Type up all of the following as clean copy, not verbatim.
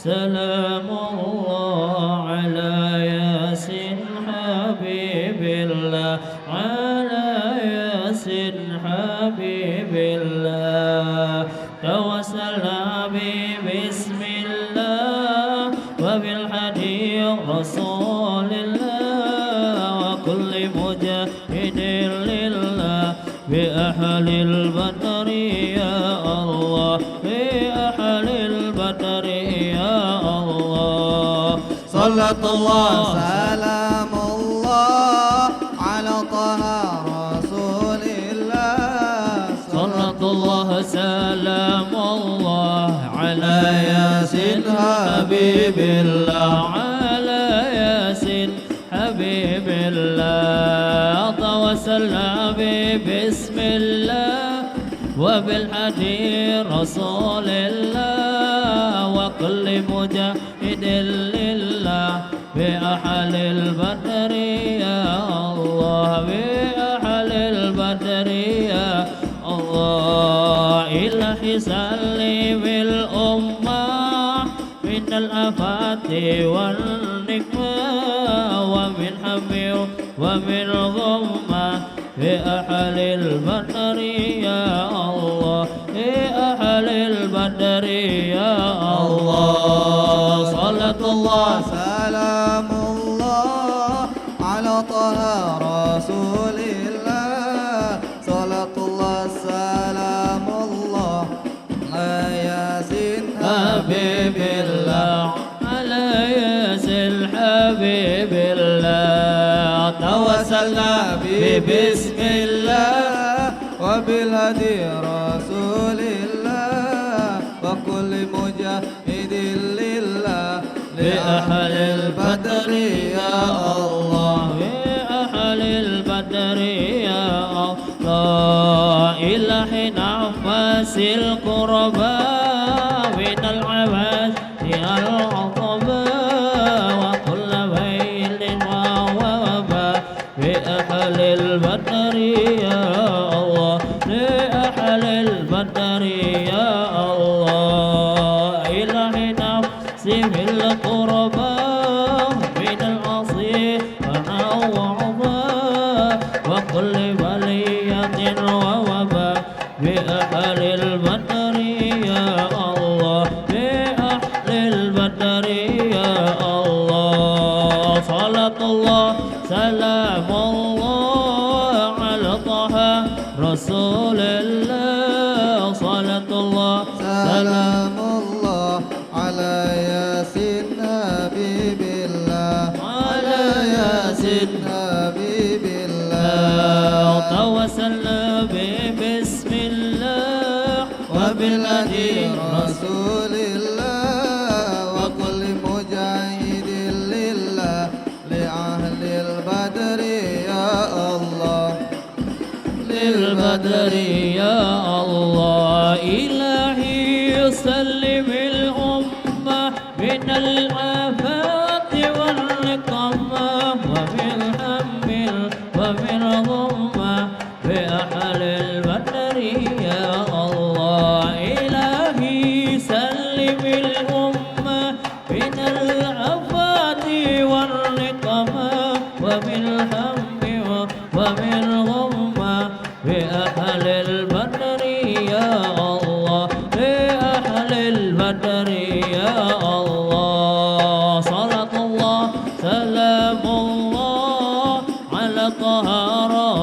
سلام الله على ياسين حبيب الله على ياسين حبيب الله توسلنا بسم الله وبالحديث رسول الله وكل مجاهد لله بأهل البدر يا الله بأهل البدر يا الله صلاة الله سلام الله على طه رسول الله صلاة الله سلام الله على ياسين حبيب الله على ياسين حبيب الله توسلنا بسم الله وبالحديث رسول الله وكل مجاهد لله بأهل البدر يا الله بأهل البدر يا الله إلهي سلم الأمة من الآفات والنقمة ومن هم ومن غمة بأهل البدر يا الله بأهل البدر يا الله صلاة الله سلام الله على طه رسول الله صلاة الله سلام الله على ياسين حبيب الله على ياسين حبيب الله توسلنا بسم الله وبالهدي رسول الله وكل مجاهد لله بأهل البدر يا الله بأهل البدر يا الله إلهي نفس القرباء من العباد العظماء وكل ويل ووباء بأهل البدر يا الله بأهل البدر يا الله إلهي نفسي بالقرباء من الأصيل وعظماء وكل بلية ووباء بأهل البدر يا الله بأهل البدر يا الله صلاة الله سلام الله على طه رسول الله صلاة الله سلام الله على ياسين حبيب الله على ياسين حبيب الله توسلنا بسم الله وبالهدي رسول الله وكل مجاهد لله لأهل البدر يا الله للبدر يا الله إلهي سلم الأمة من الآفات والنقمة ومن هم ومن غمة بأهل البدر يا الله إلهي سلم الأمة من الآفات والنقمة ومن هم ومن غمة بأهل البدر يا الله بأهل البدر يا الله صلاة الله سلام الله على طه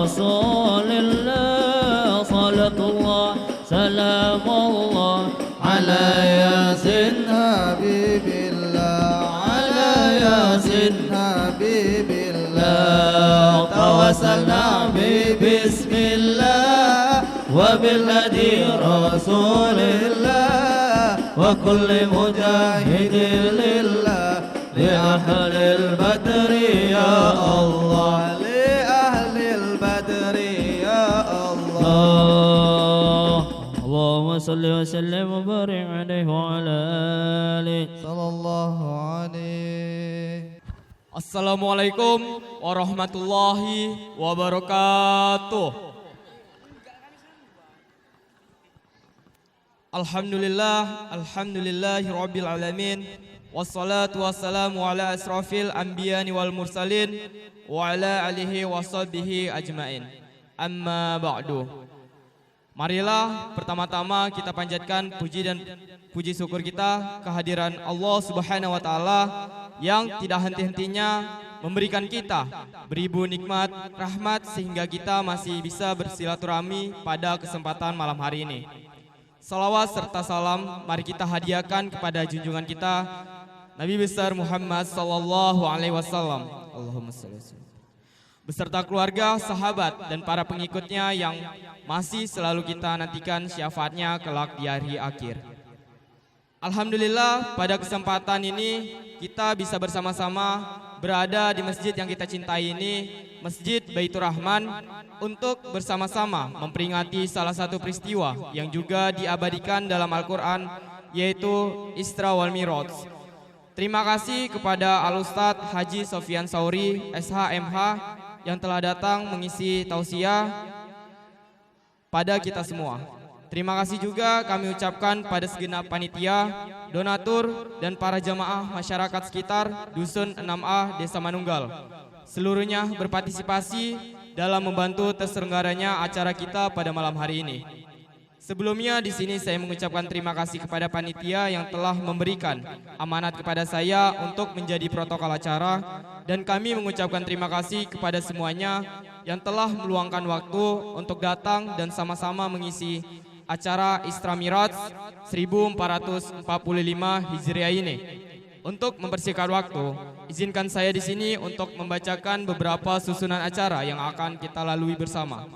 رسول الله صلاة الله سلام الله على ياسين حبيب الله على ياسين حبيب الله توسلنا بسم الله وبالذي رسول الله وكل مجاهد لله لأهل البدر يا الله لأهل البدر يا الله اللهم صل وسلم وبارك عليه وعلى آله صلى الله عليه. Assalamualaikum warahmatullahi wabarakatuh. Alhamdulillahirabbil alamin. Wassalatu wassalamu ala asrafil anbiya'i wal mursalin wa ala alihi washabbihi ajmain. Amma ba'du. Marilah pertama-tama kita panjatkan puji syukur kita kehadiran Allah Subhanahu wa taala yang tidak henti-hentinya memberikan kita beribu nikmat, rahmat sehingga kita masih bisa bersilaturahmi pada kesempatan malam hari ini. Salawat serta salam mari kita hadiahkan kepada junjungan kita Nabi besar Muhammad sallallahu alaihi wasallam. Allahumma shalli beserta keluarga, sahabat dan para pengikutnya yang masih selalu kita nantikan syafaatnya kelak di hari akhir. Alhamdulillah pada kesempatan ini kita bisa bersama-sama berada di masjid yang kita cintai ini, Masjid Baitur Rahman, untuk bersama-sama memperingati salah satu peristiwa yang juga diabadikan dalam Al-Quran, yaitu Isra wal Miraj. Terima kasih kepada Al-Ustadz Haji Sofyan Sauri, SHMH, yang telah datang mengisi tausiah pada kita semua. Terima kasih juga kami ucapkan pada segenap panitia, donatur, dan para jamaah masyarakat sekitar Dusun 6A Desa Manunggal. Seluruhnya berpartisipasi dalam membantu terselenggaranya acara kita pada malam hari ini. Sebelumnya di sini saya mengucapkan terima kasih kepada panitia yang telah memberikan amanat kepada saya untuk menjadi protokol acara, dan kami mengucapkan terima kasih kepada semuanya yang telah meluangkan waktu untuk datang dan sama-sama mengisi acara Isra Miraj 1445 Hijriah ini. Untuk mempersingkat waktu, izinkan saya di sini untuk membacakan beberapa susunan acara yang akan kita lalui bersama.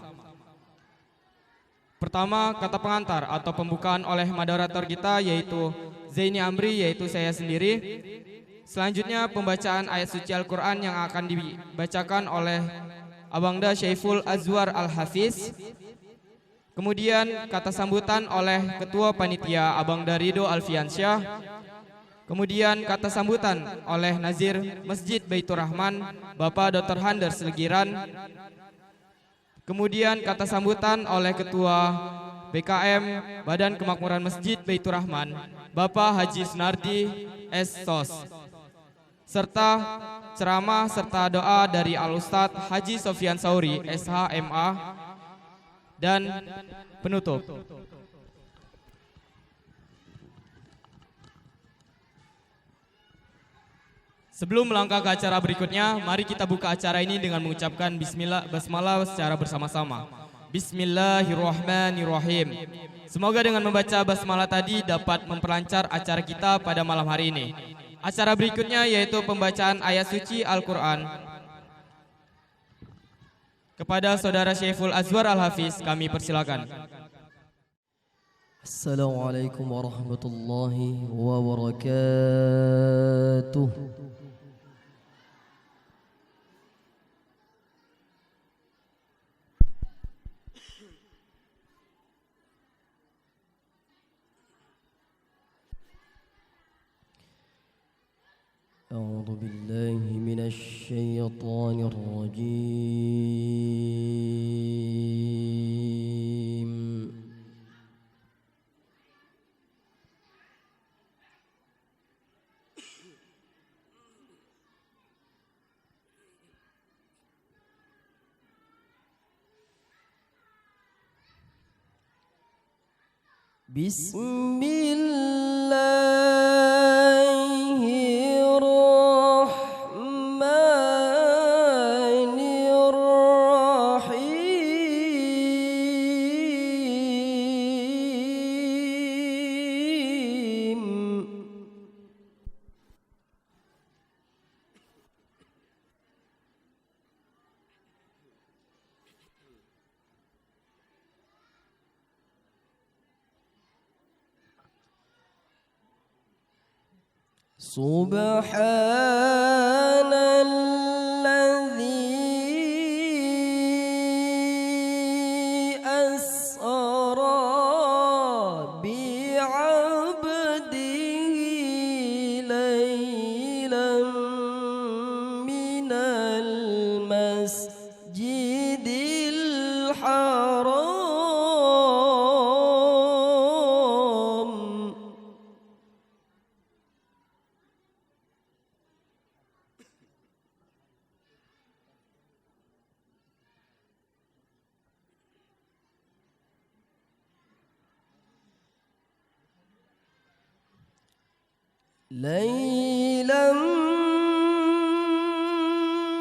Pertama, kata pengantar atau pembukaan oleh moderator kita yaitu Zaini Amri, yaitu saya sendiri. Selanjutnya pembacaan ayat suci Al-Quran yang akan dibacakan oleh Abangda Syaiful Azwar Al-Hafiz. Kemudian kata sambutan oleh Ketua Panitia Abangda Ridho Alfiansyah. Kemudian kata sambutan oleh Nazir Masjid Baitur Rahman Bapak Dr. Handar Selegiran. Kemudian kata sambutan oleh Ketua BKM Badan Kemakmuran Masjid Baitur Rahman Bapak Haji Sunardi S.Sos. Serta ceramah serta doa dari Al-Ustadz Haji Sofyan Sauri SHMA dan penutup. Sebelum melangkah ke acara berikutnya, mari kita buka acara ini dengan mengucapkan basmalah secara bersama-sama. Bismillahirrahmanirrahim. Semoga dengan membaca basmalah tadi dapat memperlancar acara kita pada malam hari ini. Acara berikutnya yaitu pembacaan ayat suci Al-Quran. Kepada Saudara Syaiful Azwar Al-Hafiz kami persilakan. Assalamualaikum warahmatullahi wabarakatuh. أعوذ بالله من الشيطان الرجيم. بسم الله الرحمن الرحيم. سبحان الذي أسرى بعبده ليلا من المسجد الحرام ليلا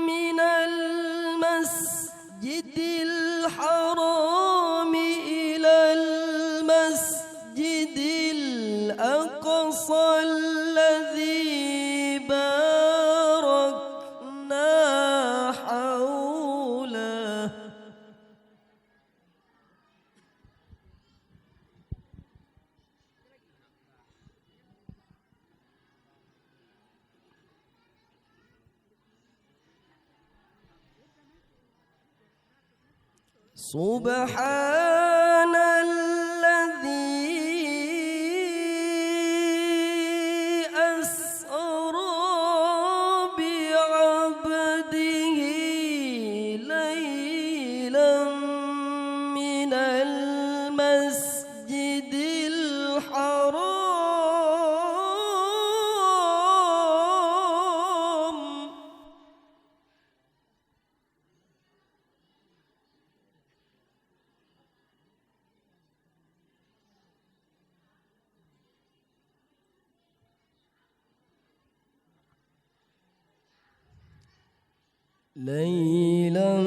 من المسجد الحرام إلى المسجد الأقصى الذي باركنا حوله سبحان الذي أسرى بعبده ليلا من المسجد الحرام ليلا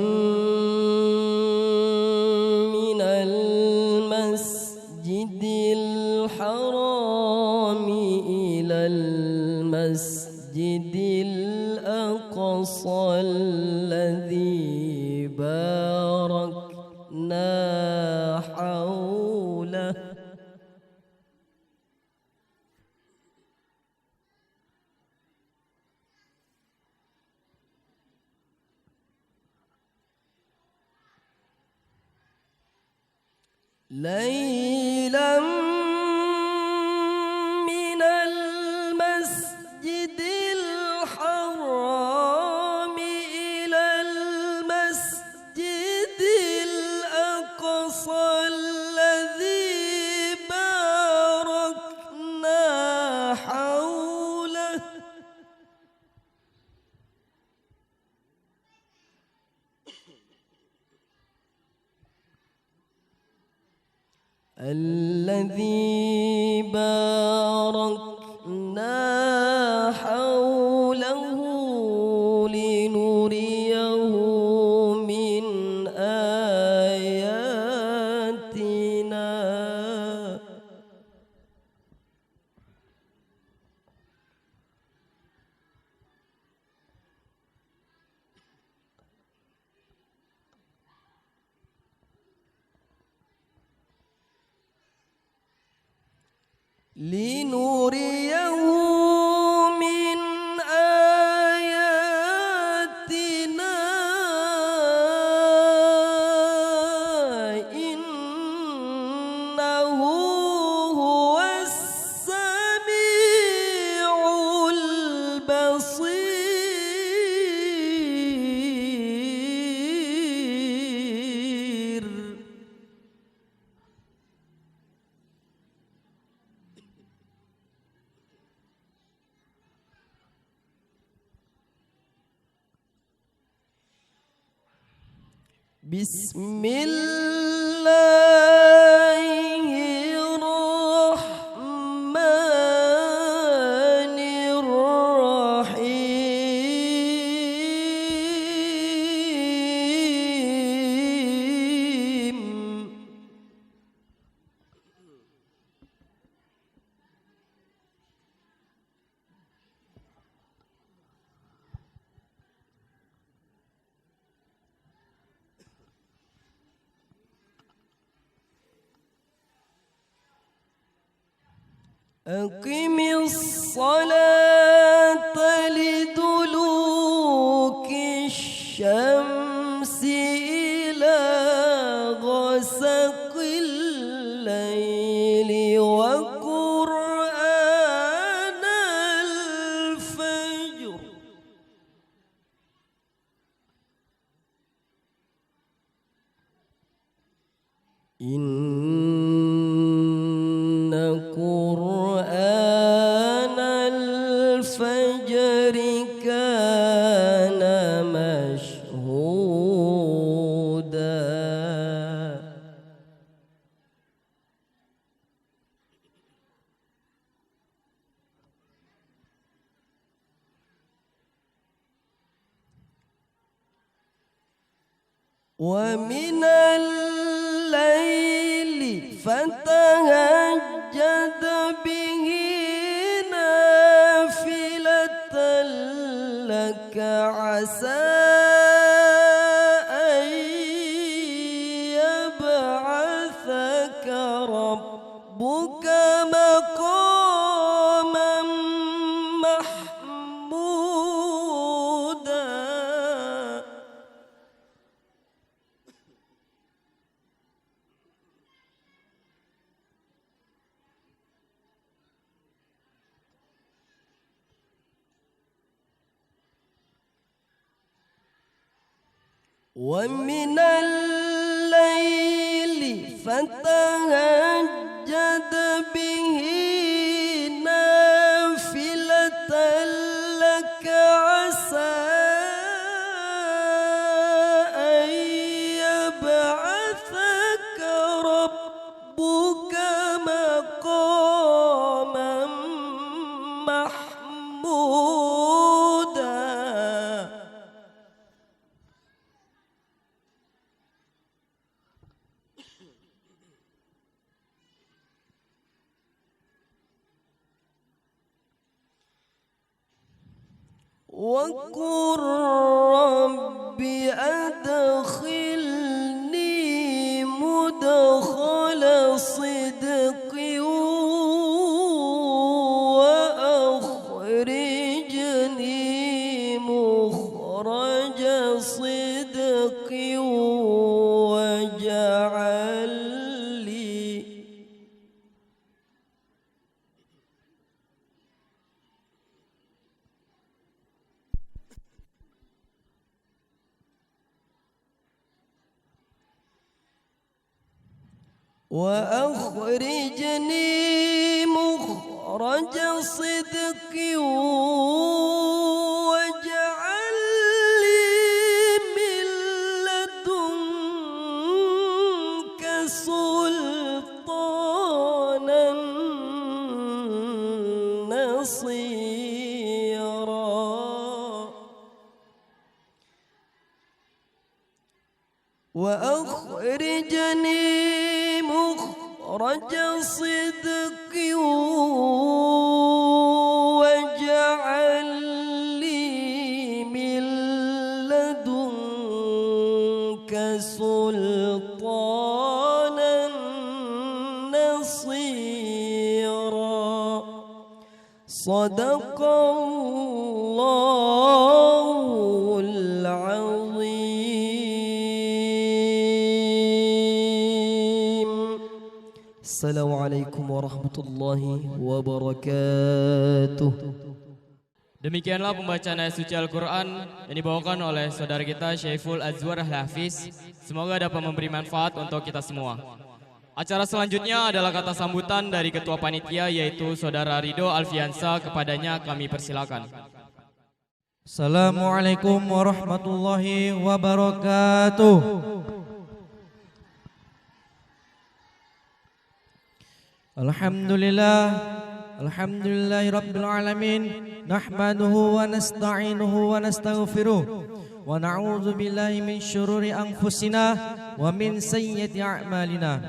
من المسجد الحرام إلى المسجد الأقصى الذي باركنا حوله ليلا من المسجد الحرام إلى المسجد الأقصى الذي باركنا حوله الذي باركنا حوله لنريه من آياتنا لنريه من آياتنا إنه هو السميع البصير بسم الله الرحمن الرحيم أقم الصلاة لدلوك الشمس إلى غسق الليل وقرآن الفجر إن قرآن ومن الليل فتهجد به نافلة لك عسى أن يبعثك ربك مقاما محمودا ومن الليل فتهجد به نافلة لك عسى أن يبعثك ربك مقاما محمودا وقل رب أدخلني مدخل صدق وأخرجني مخرج صدق واجعل لي وأخرجني مخرج صدق واجعل لي من لدنك سلطانا نصيرا وأخرجني مخرج صدق واجعل لي من لدنك سلطانا نصيرا صدق الله العظيم. Assalamualaikum warahmatullahi wabarakatuh. Demikianlah pembacaan ayat suci Al-Quran yang dibawakan oleh saudara kita Syaiful Azwar Hafiz. Semoga dapat memberi manfaat untuk kita semua. Acara selanjutnya adalah kata sambutan dari Ketua Panitia yaitu Saudara Ridho Alfiansa. Kepadanya kami persilakan. Assalamualaikum warahmatullahi wabarakatuh. Alhamdulillahi rabbil alamin. Nahmaduhu wa nasta'inuhu wa nastaghfiruh. Wa na'udzu billahi min syururi anfusina wa min sayyiati a'malina.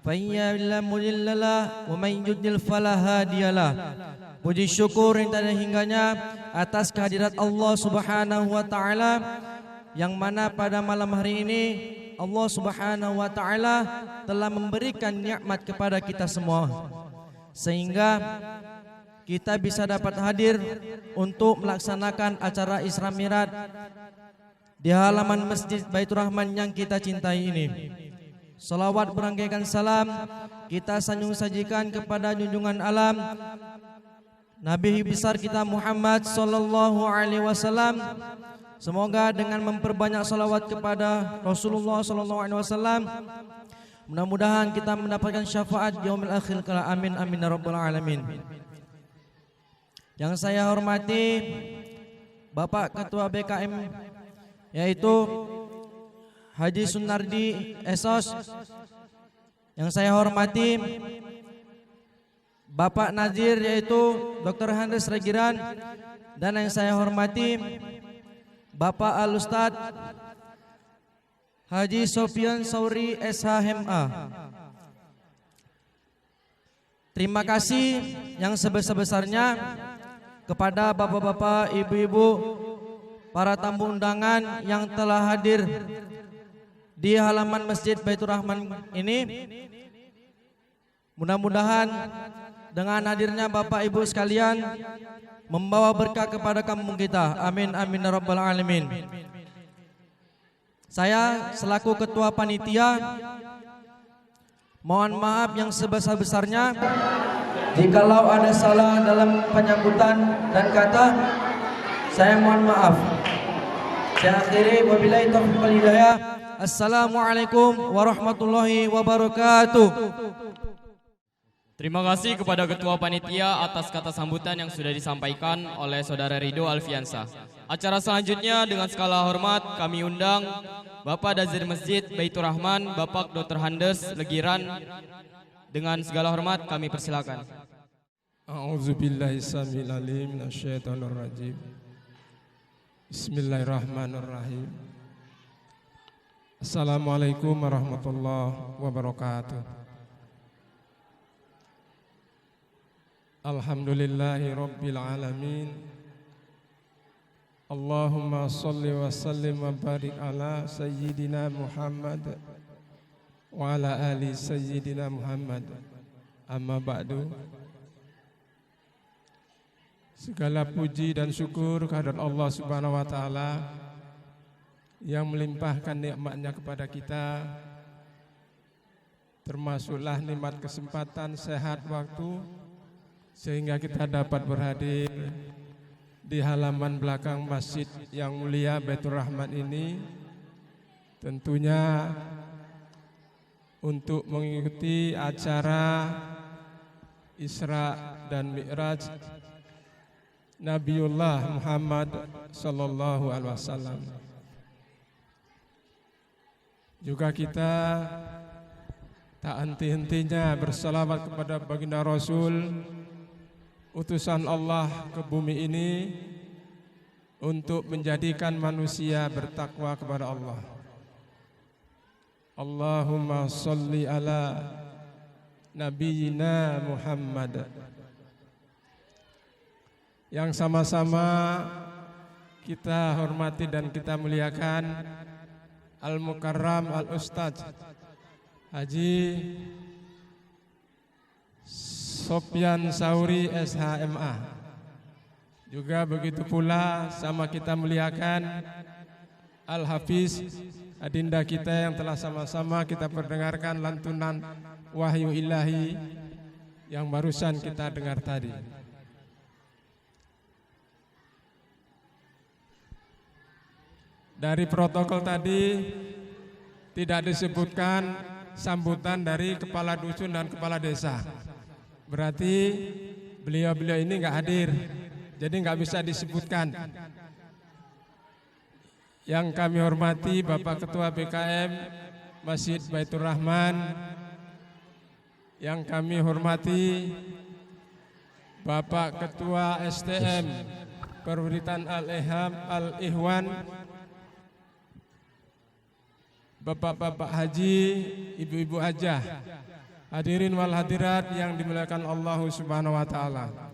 Fayyala mudhillalah wa man yudlil fala hadiyalah. Puji syukur yang tak ada hingganya atas kehadirat Allah Subhanahu wa taala yang mana pada malam hari ini Allah Subhanahu wa taala telah memberikan nikmat kepada kita semua sehingga kita bisa dapat hadir untuk melaksanakan acara Isra Mi'raj di halaman Masjid Baitur Rahman yang kita cintai ini. Salawat berangkaikan salam kita sanjung sajikan kepada junjungan alam Nabi besar kita Muhammad sallallahu alaihi wasallam. Semoga dengan memperbanyak salawat kepada Rasulullah sallallahu alaihi wasallam mudah-mudahan kita mendapatkan syafaat yaumil akhir kala amin amin ya rabbal alamin. Yang saya hormati Bapak Ketua BKM yaitu Haji Sunardi Esos. Yang saya hormati Bapak Nazir yaitu Dr. Handes Regiran. Dan yang saya hormati Bapak Al-Ustad Haji Sofyan Sauri SHMA. Terima kasih yang sebesar-besarnya kepada bapak-bapak, ibu-ibu, para tamu undangan yang telah hadir di halaman Masjid Baitur Rahman ini. Mudah-mudahan dengan hadirnya Bapak Ibu sekalian membawa berkah kepada kampung kita. Amin amin ya rabbal alamin. Saya selaku ketua panitia mohon maaf yang sebesar-besarnya jikalau ada salah dalam penyebutan dan kata. Saya mohon maaf. Saya akhiri, wabillahi taufiq wal hidayah. Assalamualaikum warahmatullahi wabarakatuh. Terima kasih kepada Ketua Panitia atas kata sambutan yang sudah disampaikan oleh Saudara Ridho Alfiansa. Acara selanjutnya dengan segala hormat kami undang Bapak Dazir Masjid Baitur Rahman, Bapak Dr. Handes Legiran. Dengan segala hormat kami persilakan. A'udzubillahi samil alim minasyaitonir rajim. Bismillahirrahmanirrahim. Assalamualaikum warahmatullahi wabarakatuh. Alhamdulillahi rabbil alamin. Allahumma salli wa sallim wa barik ala sayyidina Muhammad wa ala ali sayyidina Muhammad. Amma ba'du. Segala puji dan syukur kehadirat Allah Subhanahu wa taala yang melimpahkan nikmat-Nya kepada kita, termasuklah nikmat kesempatan, sehat waktu, sehingga kita dapat berhadir di halaman belakang masjid yang mulia Baitur Rahman ini, tentunya untuk mengikuti acara Isra dan Mi'raj Nabiullah Muhammad sallallahu alaihi wasallam. Juga kita tak henti-hentinya bersalawat kepada baginda Rasul, utusan Allah ke bumi ini untuk menjadikan manusia bertakwa kepada Allah. Allahumma salli ala nabiyyina Muhammad. Yang sama-sama kita hormati dan kita muliakan Al-Mukarram Al-Ustadz Haji Sofyan Sauri SHMA. Juga begitu pula sama kita muliakan Al-Hafiz adinda kita yang telah sama-sama kita perdengarkan lantunan wahyu ilahi yang barusan kita dengar tadi. Dari protokol tadi tidak disebutkan sambutan dari kepala dusun dan kepala desa. Berarti beliau-beliau ini nggak hadir, jadi nggak bisa disebutkan. Yang kami hormati Bapak Ketua BKM Masjid Baitur Rahman, yang kami hormati Bapak Ketua STM Perwiritan Al-Iham Al-Ihwan, Bapak-bapak haji, ibu-ibu hajah, hadirin wal hadirat yang dimuliakan Allah Subhanahu wa taala.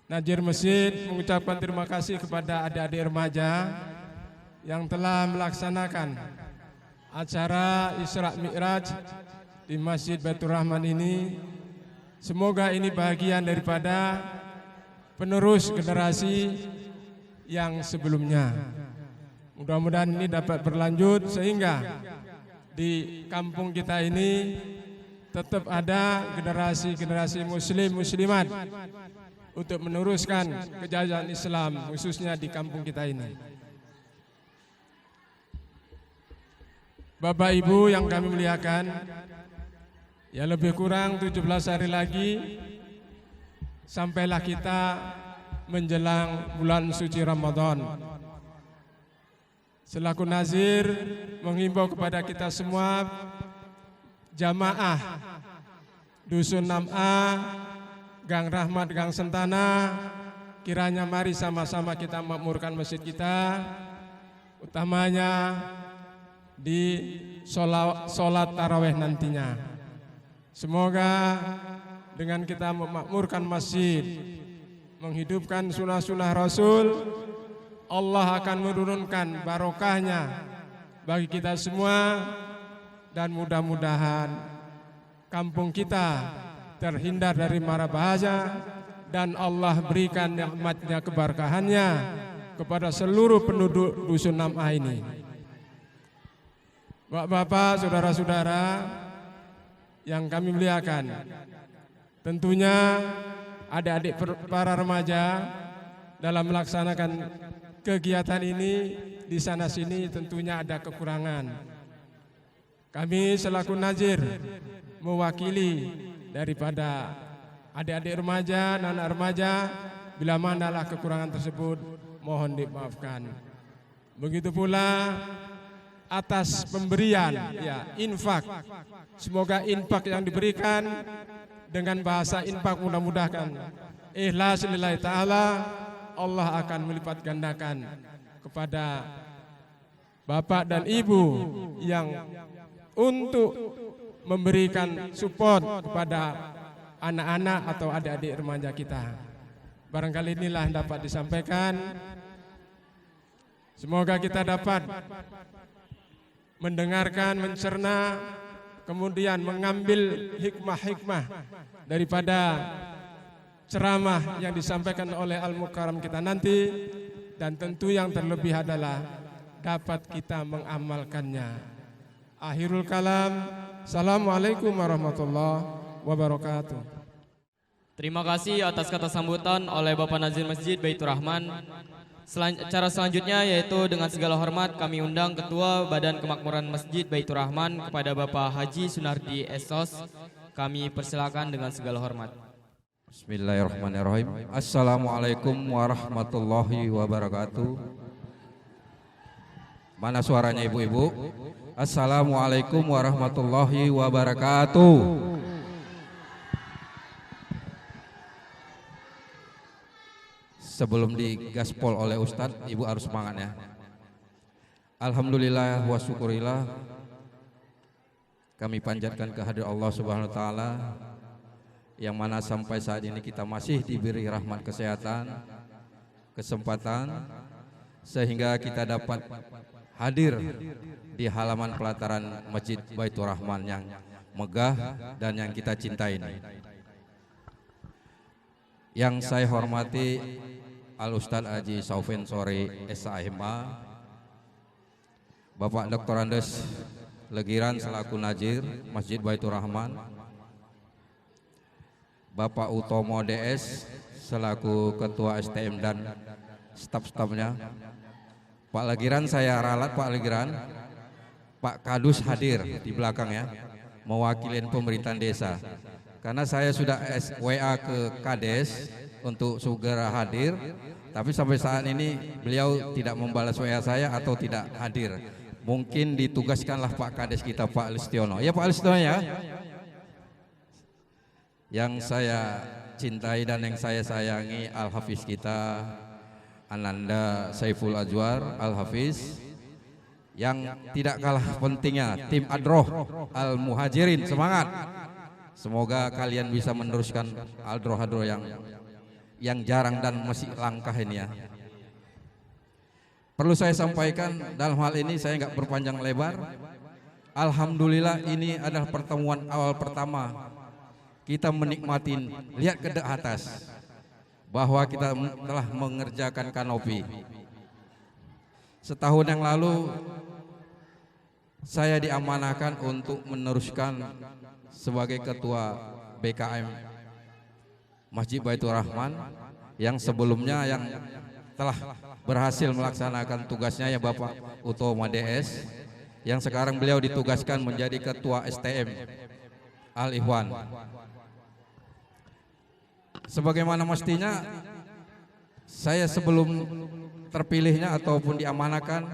Najir Masjid mengucapkan terima kasih kepada adik-adik remaja yang telah melaksanakan acara Isra Mi'raj di Masjid Baitur Rahman ini. Semoga ini bagian daripada penerus generasi yang sebelumnya. Mudah-mudahan ini dapat berlanjut sehingga di kampung kita ini tetap ada generasi-generasi muslim muslimat untuk meneruskan kejayaan Islam khususnya di kampung kita ini. Bapak Ibu yang kami muliakan, ya lebih kurang 17 hari lagi sampailah kita menjelang bulan suci Ramadan. Selaku nazir menghimbau kepada kita semua jamaah Dusun 6A, Gang Rahmat, Gang Sentana, kiranya mari sama-sama kita makmurkan masjid kita utamanya di sholat tarawih nantinya. Semoga dengan kita memakmurkan masjid, menghidupkan sunnah-sunnah Rasul, Allah akan menurunkan barokahnya bagi kita semua, dan mudah-mudahan kampung kita terhindar dari mara bahaya, dan Allah berikan nikmatnya, keberkahannya kepada seluruh penduduk Dusun 6A ini. Bapak-bapak, saudara-saudara yang kami muliakan, tentunya adik-adik para remaja dalam melaksanakan kegiatan ini di sana sini tentunya ada kekurangan. Kami selaku nazir mewakili daripada adik-adik remaja, anak-anak remaja, bila manalah kekurangan tersebut mohon dimaafkan. Begitu pula atas pemberian, ya, infak. Semoga infak yang diberikan dengan bahasa infak mudah-mudahan ikhlas lillahi ta'ala, Allah akan melipat gandakan kepada bapak dan ibu yang untuk memberikan support kepada anak-anak atau adik-adik remaja kita. Barangkali inilah yang dapat disampaikan. Semoga kita dapat mendengarkan, mencerna, kemudian mengambil hikmah-hikmah daripada ceramah yang disampaikan oleh Al-Mukarram kita nanti, dan tentu yang terlebih adalah dapat kita mengamalkannya. Akhirul kalam, assalamualaikum warahmatullahi wabarakatuh. Terima kasih atas kata sambutan oleh Bapak Nazir Masjid Baitur Rahman. Cara selanjutnya yaitu dengan segala hormat kami undang Ketua Badan Kemakmuran Masjid Baitur Rahman kepada Bapak Haji Sunardi Esos. Kami persilakan dengan segala hormat. Bismillahirrahmanirrahim. Assalamualaikum warahmatullahi wabarakatuh. Mana suaranya ibu-ibu? Assalamualaikum warahmatullahi wabarakatuh. Sebelum digaspol oleh Ustadz, ibu harus semangat ya. Alhamdulillah wa syukurillah, kami panjatkan kehadirat Allah Subhanahu wa taala yang mana sampai saat ini kita masih diberi rahmat kesehatan, kesempatan, sehingga kita dapat hadir di halaman pelataran Masjid Baitur Rahman yang megah dan yang kita cintai ini. Yang saya hormati Al-Ustadz Haji Saufen Sori SHMA, Bapak Dr. Andes Legiran selaku Nazir Masjid Baitur Rahman, Bapak Utomo DS selaku Ketua STM dan staf-stafnya, Pak Legiran saya ralat Pak Legiran, Pak Kadus hadir di belakang ya, mewakili pemerintahan desa. Karena saya sudah WA ke Kades untuk segera hadir, tapi sampai saat ini beliau tidak membalas WA saya atau tidak hadir. Mungkin ditugaskanlah Pak Kades kita Pak Listiono. Ya Pak Listiono ya. Yang saya cintai dan yang saya sayangi Al-Hafiz kita Ananda Saiful Azwar Al-Hafiz, yang tidak kalah pentingnya tim Adroh Al-Muhajirin, semangat. Semoga kalian bisa meneruskan Adroh yang jarang dan masih langkah ini ya. Perlu saya sampaikan dalam hal ini, saya nggak berpanjang lebar. Alhamdulillah ini adalah pertemuan awal pertama kita menikmati, lihat ke atas, bahwa kita telah mengerjakan kanopi. Setahun yang lalu saya diamanahkan untuk meneruskan sebagai ketua BKM Masjid Baitur Rahman, yang sebelumnya yang telah berhasil melaksanakan tugasnya ya Bapak Utomo DS, yang sekarang beliau ditugaskan menjadi ketua STM Al-Ikhwan. Sebagaimana mestinya saya sebelum terpilihnya ataupun diamanahkan,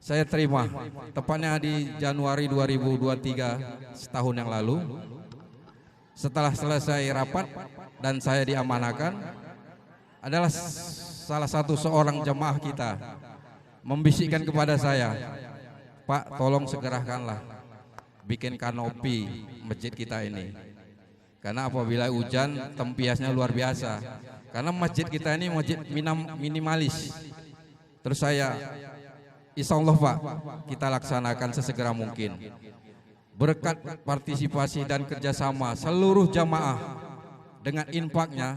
saya terima tepatnya di Januari 2023 setahun yang lalu. Setelah selesai rapat dan saya diamanahkan, adalah salah satu seorang jemaah kita membisikkan kepada saya, Pak, tolong segerakanlah bikin kanopi masjid kita ini. Karena apabila hujan tempiasnya luar biasa. Karena masjid kita ini masjid minimalis. Terus saya, insya Allah Pak, kita laksanakan sesegera mungkin. Berkat partisipasi dan kerjasama seluruh jamaah dengan infaknya,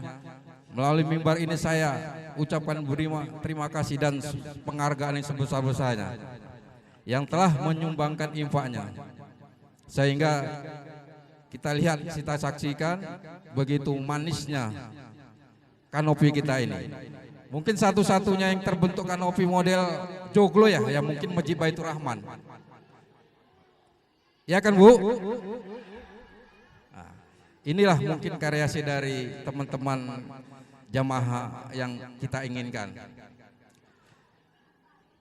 melalui mimbar ini saya ucapkan terima kasih dan penghargaan yang sebesar-besarnya yang telah menyumbangkan infaknya. Sehingga kita lihat, kita saksikan begitu manisnya kanopi kita ini. Mungkin satu-satunya yang terbentuk kanopi model joglo ya mungkin Masjid Baitur Rahman. Ya kan Bu? Nah, inilah mungkin karyasi dari teman-teman jamaah yang kita inginkan.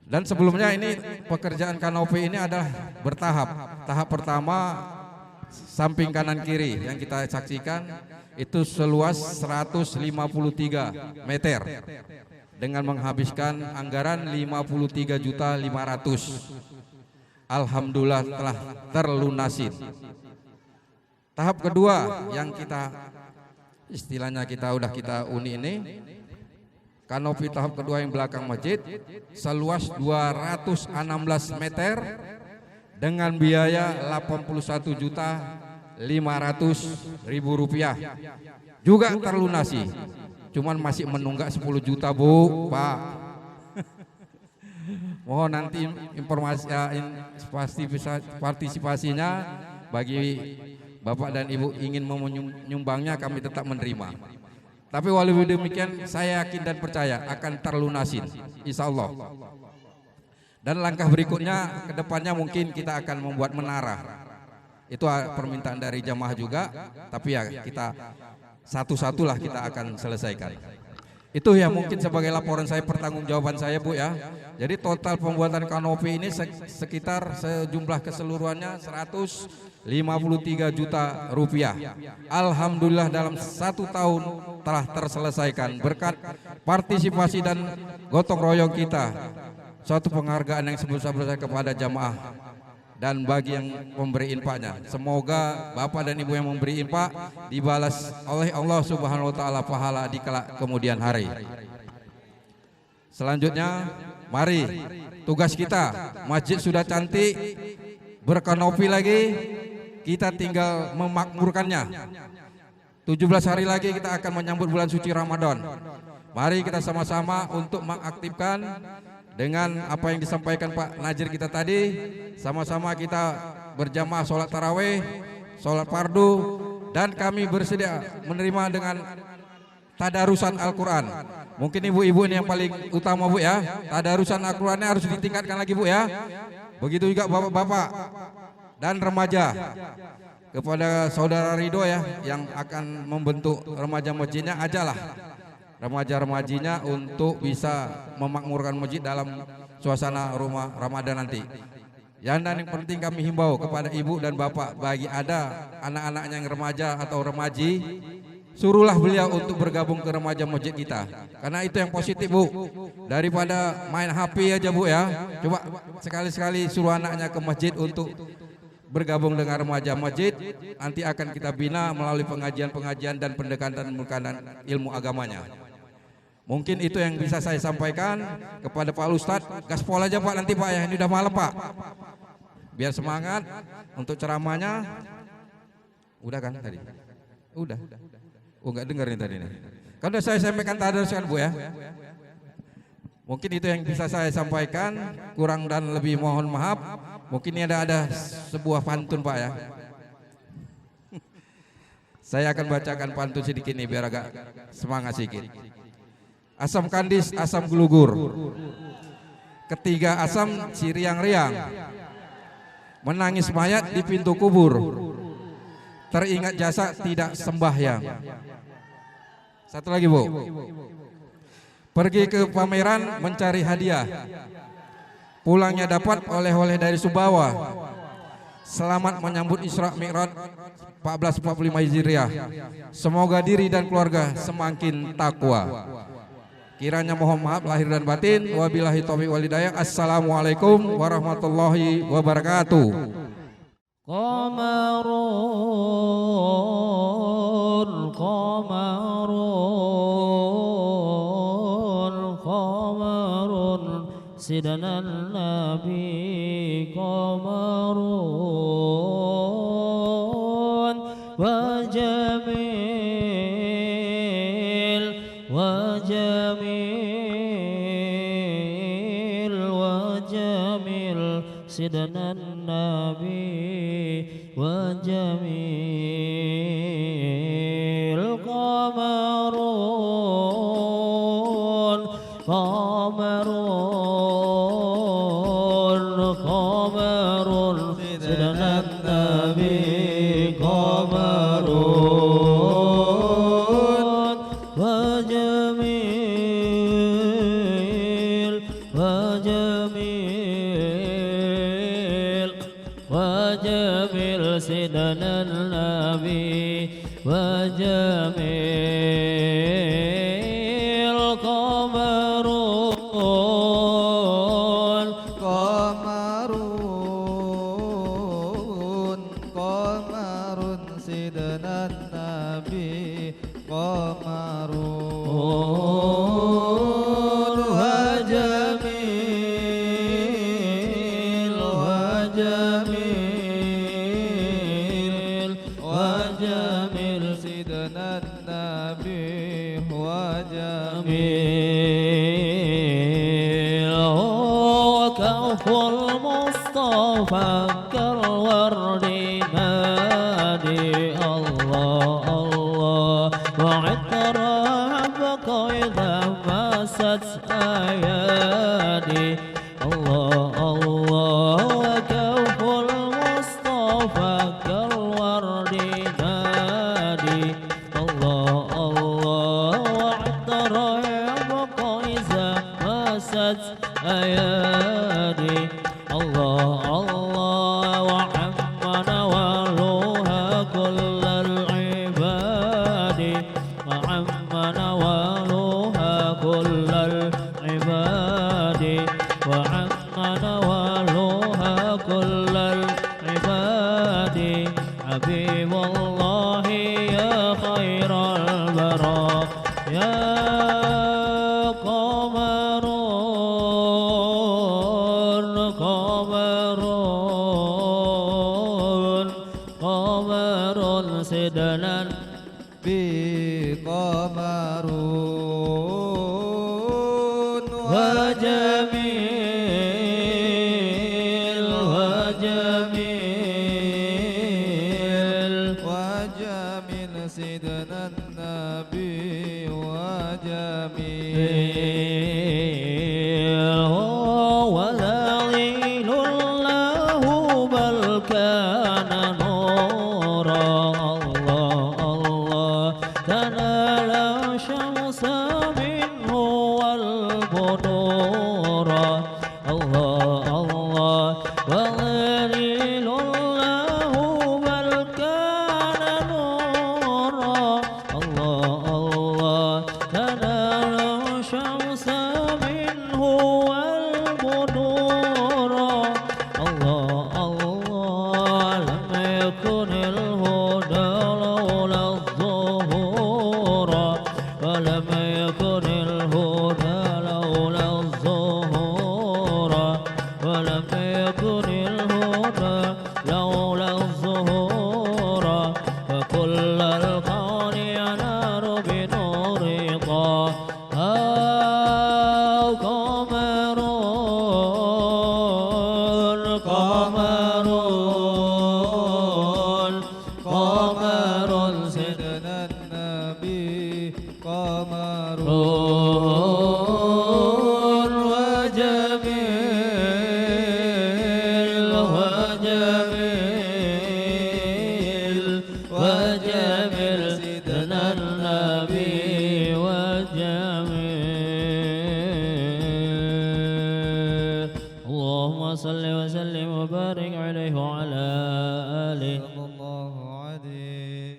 Dan sebelumnya ini pekerjaan kanopi ini adalah bertahap. Tahap pertama samping kanan kiri yang kita saksikan itu seluas 153 meter dengan menghabiskan anggaran 53.500.000. Alhamdulillah telah terlunasi. Tahap kedua yang kita istilahnya kita uni ini, kanopi tahap kedua yang belakang masjid seluas 216 meter dengan biaya 81.500.000 rupiah juga terlunasi. Cuman masih menunggak 10 juta Bu, Pak. Mohon nanti informasi partisipasinya bagi Bapak dan Ibu ingin menyumbangnya kami tetap menerima. Tapi walaupun demikian saya yakin dan percaya akan terlunasin insya Allah. Dan langkah berikutnya ke depannya mungkin kita akan membuat menara. Itu permintaan dari jamaah juga, tapi ya kita satu-satulah kita akan selesaikan. Itu ya mungkin sebagai laporan saya, pertanggungjawaban saya Bu ya. Jadi total pembuatan kanopi ini sekitar sejumlah keseluruhannya 153 juta rupiah. Alhamdulillah dalam 1 tahun telah terselesaikan berkat partisipasi dan gotong royong kita. Suatu penghargaan yang sebesar-besarnya kepada jamaah dan bagi yang memberi infaknya. Semoga Bapak dan Ibu yang memberi infak dibalas oleh Allah Subhanahu wa taala pahala di kelak kemudian hari. Selanjutnya, mari tugas kita, masjid sudah cantik, berkanopi lagi, kita tinggal memakmurkannya. 17 hari lagi kita akan menyambut bulan suci Ramadan. Mari kita sama-sama untuk mengaktifkan dengan apa yang disampaikan Pak Najir kita tadi, sama-sama kita berjamaah sholat taraweh, sholat fardu, dan kami bersedia menerima dengan tadarusan Al-Quran. Mungkin ibu-ibu ini yang paling utama Bu ya, tadarusan Al-Qurannya harus ditingkatkan lagi Bu ya. Begitu juga bapak-bapak dan remaja. Kepada saudara Ridho ya yang akan membentuk remaja masjidnya, ajalah remaja-remajinya untuk bisa memakmurkan masjid dalam suasana rumah Ramadan nanti. Dan yang penting kami himbau kepada ibu dan bapak, bagi ada anak-anaknya yang remaja atau remaji, suruhlah beliau untuk bergabung ke remaja masjid kita. Karena itu yang positif Bu, daripada main HP aja Bu ya. Coba sekali-sekali suruh anaknya ke masjid untuk bergabung dengan remaja masjid. Nanti akan kita bina melalui pengajian-pengajian dan pendekatan ilmu agamanya. Mungkin itu yang bisa saya sampaikan kepada Pak Ustadz. Gaspol aja Pak nanti Pak ya, ini udah malam Pak. Biar semangat untuk ceramahnya. Udah kan tadi? Udah. Oh nggak dengar nih tadi nih. Kan udah saya sampaikan tadaruskan Bu ya. Mungkin itu yang bisa saya sampaikan. Kurang dan lebih mohon maaf. Mungkin ini ada sebuah pantun Pak ya. Saya akan bacakan pantun sedikit nih biar agak semangat sedikit. Asam kandis, asam gelugur. Ketiga asam si riang-riang. Menangis mayat di pintu kubur. Teringat jasa tidak sembahyang. Satu lagi Bu. Pergi ke pameran mencari hadiah. Pulangnya dapat oleh-oleh dari Sumbawa. Selamat menyambut Isra Mi'raj 1445 Hijriah. Semoga diri dan keluarga semakin takwa. Kiranya mohon maaf lahir dan batin. Wabillahi taufiq wal hidayah. Assalamualaikum warahmatullahi wabarakatuh. Qamarun, qamarun, qamarun, sidana nabi qamarun, wa jamil, wa jamil, wa jamil, sidana nabi wa jamil. Qamarun, qamarun, qamarun, sidana nabi qamarun, wa jamil, wa jamil, wa jamil, sidana nabi wa jamil. Qamarun, qamarun, qamarun, sidana nabi qamarun, wa jamil, wa jamil, wa jamil, sidana nabi wa jamil. وكف المصطفى كالورد نادي الله الله، وعطر عبق إذا مست أيادي الله الله. وكف المصطفى كالورد نادي الله الله، وعطر عبق إذا مست أيادي الله الله. وعم نوالها كل العباد، وعم نوالها كل العباد، وعم نوالها كل العباد. حبيب الله يا خير البراء يا قمرون، قمرون، قمرون، سيدنا بقمرون، وجميل، وجميل، وجميل، سيدنا النبي وجميل. وذليل الله بل كان نورا الله الله، تنال شمس منه والبدور الله الله. وذليل الله بل كان نورا الله الله، تنال شمس منه والبدور الله الله. لم يكن الهدى لولا الظهور، ولم يكن الهدى لولا الظهور، ولم يكن الهدى لولا الظهور. فكل الكون ينار بنور طه. قمرون، قمرون، قمرون، سيدنا النبي قمرون، وجميل، وجميل، وجميل، سيدنا النبي وجميل. اللهم صل وسلم وبارك عليه وعلى آله. صلى الله عليه.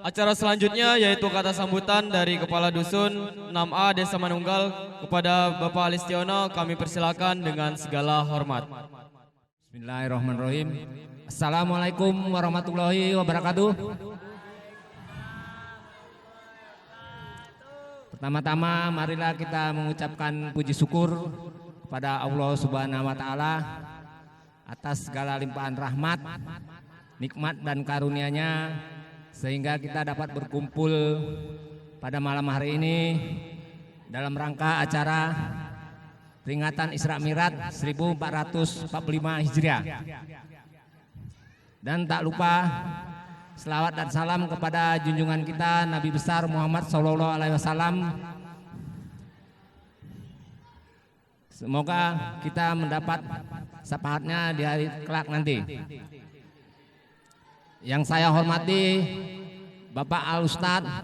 Acara selanjutnya yaitu kata sambutan dari Kepala Dusun 6A Desa Manunggal kepada Bapak Alistiono, kami persilakan dengan segala hormat. Bismillahirrahmanirrahim. Assalamualaikum warahmatullahi wabarakatuh. Pertama-tama marilah kita mengucapkan puji syukur kepada Allah Subhanahu wa taala atas segala limpahan rahmat, nikmat dan karunia-Nya sehingga kita dapat berkumpul pada malam hari ini dalam rangka acara peringatan Isra Mi'raj 1445 Hijriah. Dan tak lupa selawat dan salam kepada junjungan kita Nabi besar Muhammad sallallahu alaihi wasallam. Semoga kita mendapat syafaatnya di hari kelak nanti. Yang saya hormati Bapak Al-Ustadz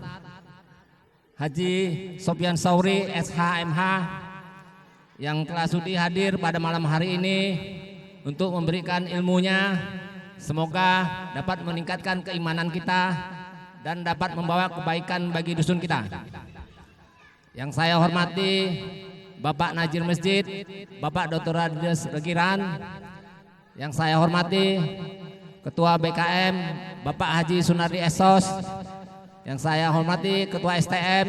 Haji Sofyan Sauri SHMH yang telah sudi hadir pada malam hari ini untuk memberikan ilmunya. Semoga dapat meningkatkan keimanan kita dan dapat membawa kebaikan bagi dusun kita. Yang saya hormati Bapak Najir Masjid, Bapak Dr. Radius Regiran. Yang saya hormati Ketua BKM Bapak Haji Sunardi Esos. Yang saya hormati Ketua STM.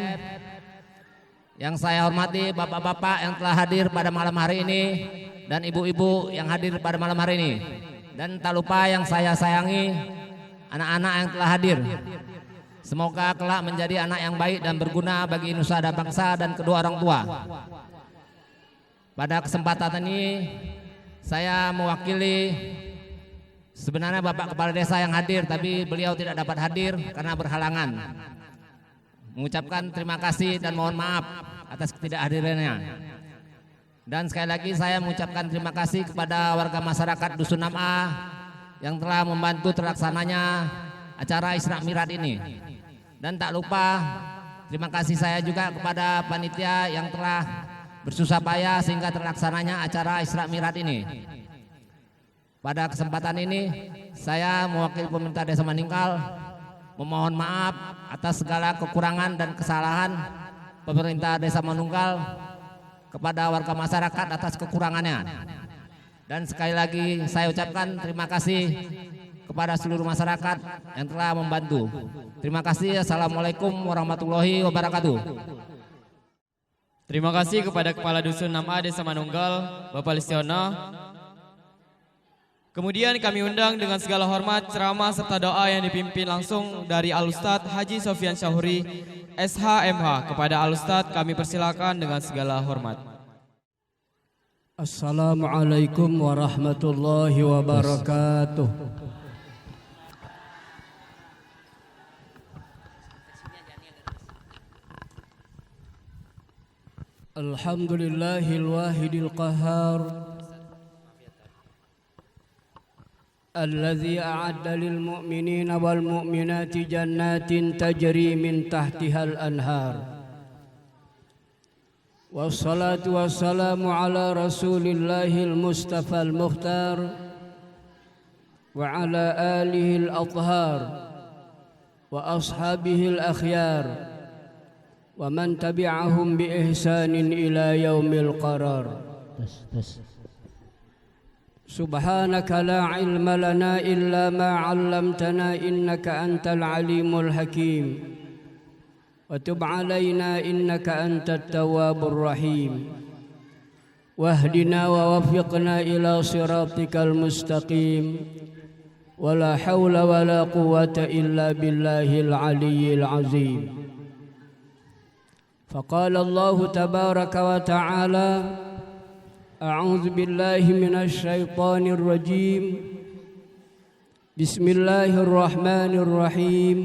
Yang saya hormati bapak-bapak yang telah hadir pada malam hari ini dan ibu-ibu yang hadir pada malam hari ini. Dan tak lupa yang saya sayangi anak-anak yang telah hadir. Semoga kelak menjadi anak yang baik dan berguna bagi nusa dan bangsa dan kedua orang tua. Pada kesempatan ini saya mewakili sebenarnya Bapak Kepala Desa yang hadir, tapi beliau tidak dapat hadir karena berhalangan. Mengucapkan terima kasih dan mohon maaf atas ketidakhadirannya. Dan sekali lagi saya mengucapkan terima kasih kepada warga masyarakat Dusun 6A yang telah membantu terlaksananya acara Isra Mi'raj ini. Dan tak lupa terima kasih saya juga kepada panitia yang telah bersusah payah sehingga terlaksananya acara Isra Mi'raj ini. Pada kesempatan ini saya mewakili pemerintah Desa Manunggal memohon maaf atas segala kekurangan dan kesalahan pemerintah Desa Manunggal kepada warga masyarakat atas kekurangannya. Dan sekali lagi saya ucapkan terima kasih kepada seluruh masyarakat yang telah membantu. Terima kasih. Assalamualaikum warahmatullahi wabarakatuh. Terima kasih kepada Kepala Dusun 6A Desa Manunggal, Bapak Alistiono. Kemudian kami undang dengan segala hormat ceramah serta doa yang dipimpin langsung dari Al-Ustadz Haji Sofyan Sauri SHMH. Kepada Al-Ustadz kami persilakan dengan segala hormat. Assalamualaikum warahmatullahi wabarakatuh. Alhamdulillahil wahidil qahhar الذي أعد للمؤمنين والمؤمنات جنات تجري من تحتها الأنهار والصلاة والسلام على رسول الله المصطفى المختار وعلى آله الأطهار وأصحابه الأخيار ومن تبعهم بإحسان إلى يوم القرار. سبحانك لا علم لنا إلا ما علمتنا إنك أنت العليم الحكيم وتب علينا إنك أنت التواب الرحيم واهدنا ووفقنا إلى صراطك المستقيم ولا حول ولا قوة إلا بالله العلي العظيم. فقال الله تبارك وتعالى أعوذ بالله من الشيطان الرجيم بسم الله الرحمن الرحيم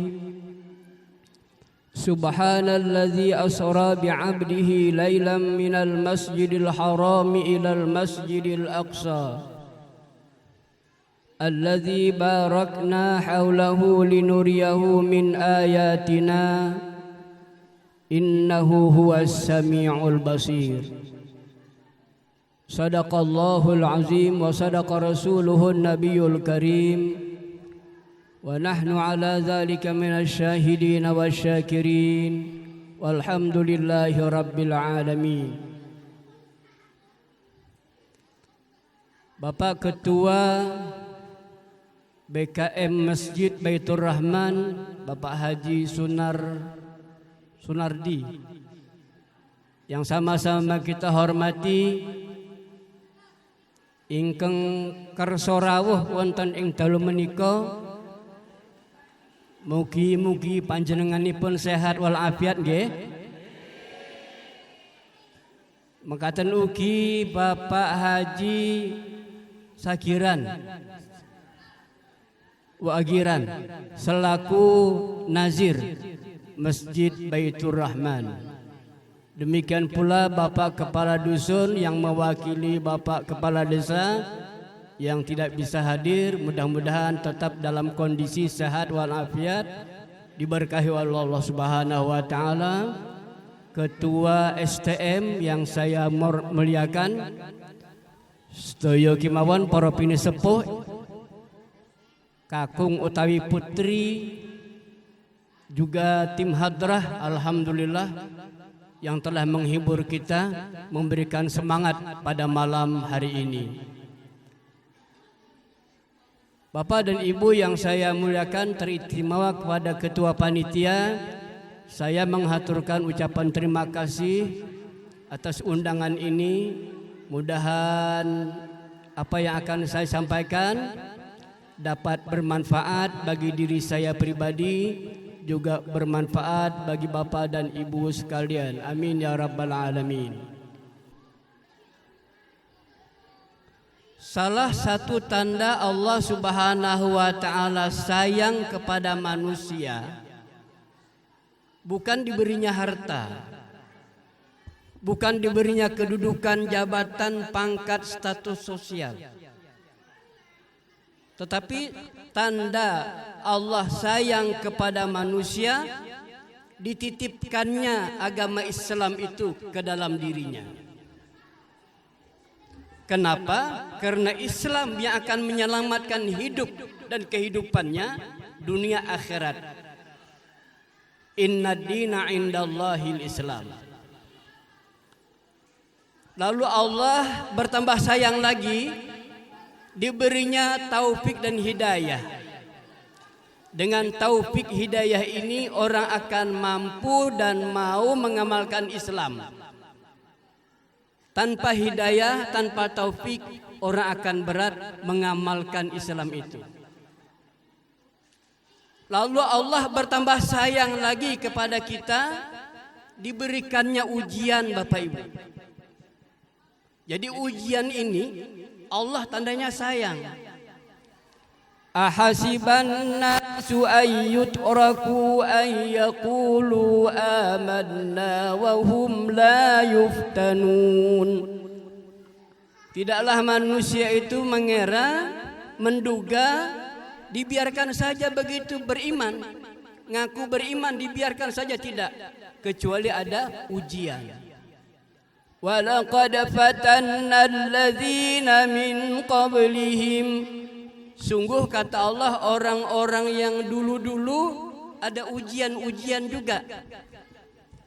سبحان الذي أسرى بعبده ليلا من المسجد الحرام إلى المسجد الأقصى الذي باركنا حوله لنريه من آياتنا إنه هو السميع البصير. صدق الله العظيم وصدق رسوله النبي الكريم ونحن على ذلك من الشاهدين والشاكرين والحمد لله رب العالمين. Bapak Ketua BKM Masjid Baitur Rahman, Bapak Haji Sunardi, yang sama-sama kita hormati, ingkang kersa rawuh wonten ing dalu menika, mugi-mugi panjenenganipun sehat walafiat nggih. Mekaten ugi Bapak Haji Sagiran Waagiran selaku Nazir Masjid Baitur Rahman. Demikian pula Bapak Kepala Dusun yang mewakili Bapak Kepala Desa yang tidak bisa hadir, mudah-mudahan tetap dalam kondisi sehat walafiat, diberkahi oleh Allah Subhanahu wa taala. Ketua STM yang saya muliakan, sedaya kemawon para pinisepuh, kakung utawi putri, juga tim hadrah, alhamdulillah yang telah menghibur kita, memberikan semangat pada malam hari ini. Bapak dan Ibu yang saya muliakan, teristimewa kepada Ketua Panitia, saya menghaturkan ucapan terima kasih atas undangan ini. Mudahan apa yang akan saya sampaikan dapat bermanfaat bagi diri saya pribadi, juga bermanfaat bagi Bapak dan Ibu sekalian. Amin ya rabbal alamin. Salah satu tanda Allah Subhanahu wa taala sayang kepada manusia bukan diberinya harta, bukan diberinya kedudukan, jabatan, pangkat, status sosial. Tetapi tanda Allah sayang kepada manusia, dititipkannya agama Islam itu ke dalam dirinya. Kenapa? Karena Islam yang akan menyelamatkan hidup dan kehidupannya dunia akhirat. Inna dina indallahil Islam. Lalu Allah bertambah sayang lagi, diberinya taufik dan hidayah. Dengan taufik hidayah ini orang akan mampu dan mau mengamalkan Islam. Tanpa hidayah, tanpa taufik, orang akan berat mengamalkan Islam itu. Lalu Allah bertambah sayang lagi kepada kita, diberikannya ujian Bapak Ibu. Jadi ujian ini Allah tandanya sayang. Ahasiban nasu ayyutraku ayyaqulu amanna wa hum la yuftanun. Tidaklah manusia itu mengira, menduga, dibiarkan saja begitu beriman, ngaku beriman dibiarkan saja, tidak, kecuali ada ujian. Walaqad fatanna alladzina min qablihim. Sungguh kata Allah, orang-orang yang dulu-dulu ada ujian-ujian juga.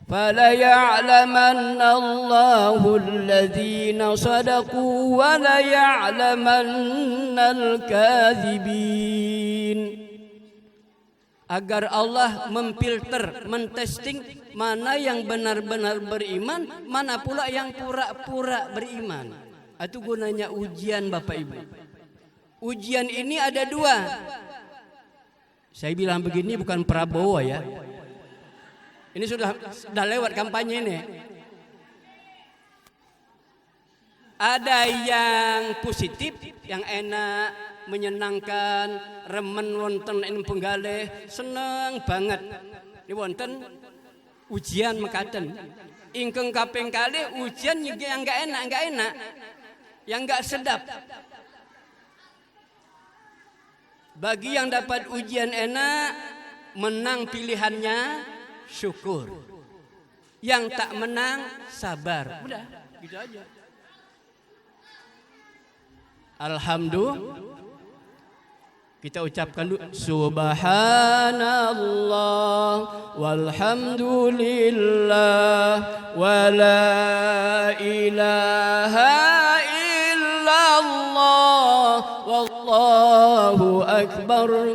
Fala ya'lamanna Allahu alladzina sadaqu wa la ya'lamanna al-kadzibin. Agar Allah memfilter, mentesting mana yang benar-benar beriman, mana pula yang pura-pura beriman. Itu gunanya ujian Bapak Ibu. Ujian ini ada dua. Saya bilang begini bukan Prabowo ya. Ini sudah lewat kampanye ini. Ada yang positif, yang enak, menyenangkan, remen wonten ing penggalih, seneng banget. Ini wonten ujian mekaten. Ingkang kaping kalih ujian yang enggak enak, yang enggak sedap. Bagi yang dapat ujian enak, menang pilihannya, syukur. Yang tak menang, sabar. Udah, gitu aja. Alhamdulillah. Kita ucapkan dulu Subhanallah walhamdulillah wa la ilaha illallah wallahu akbar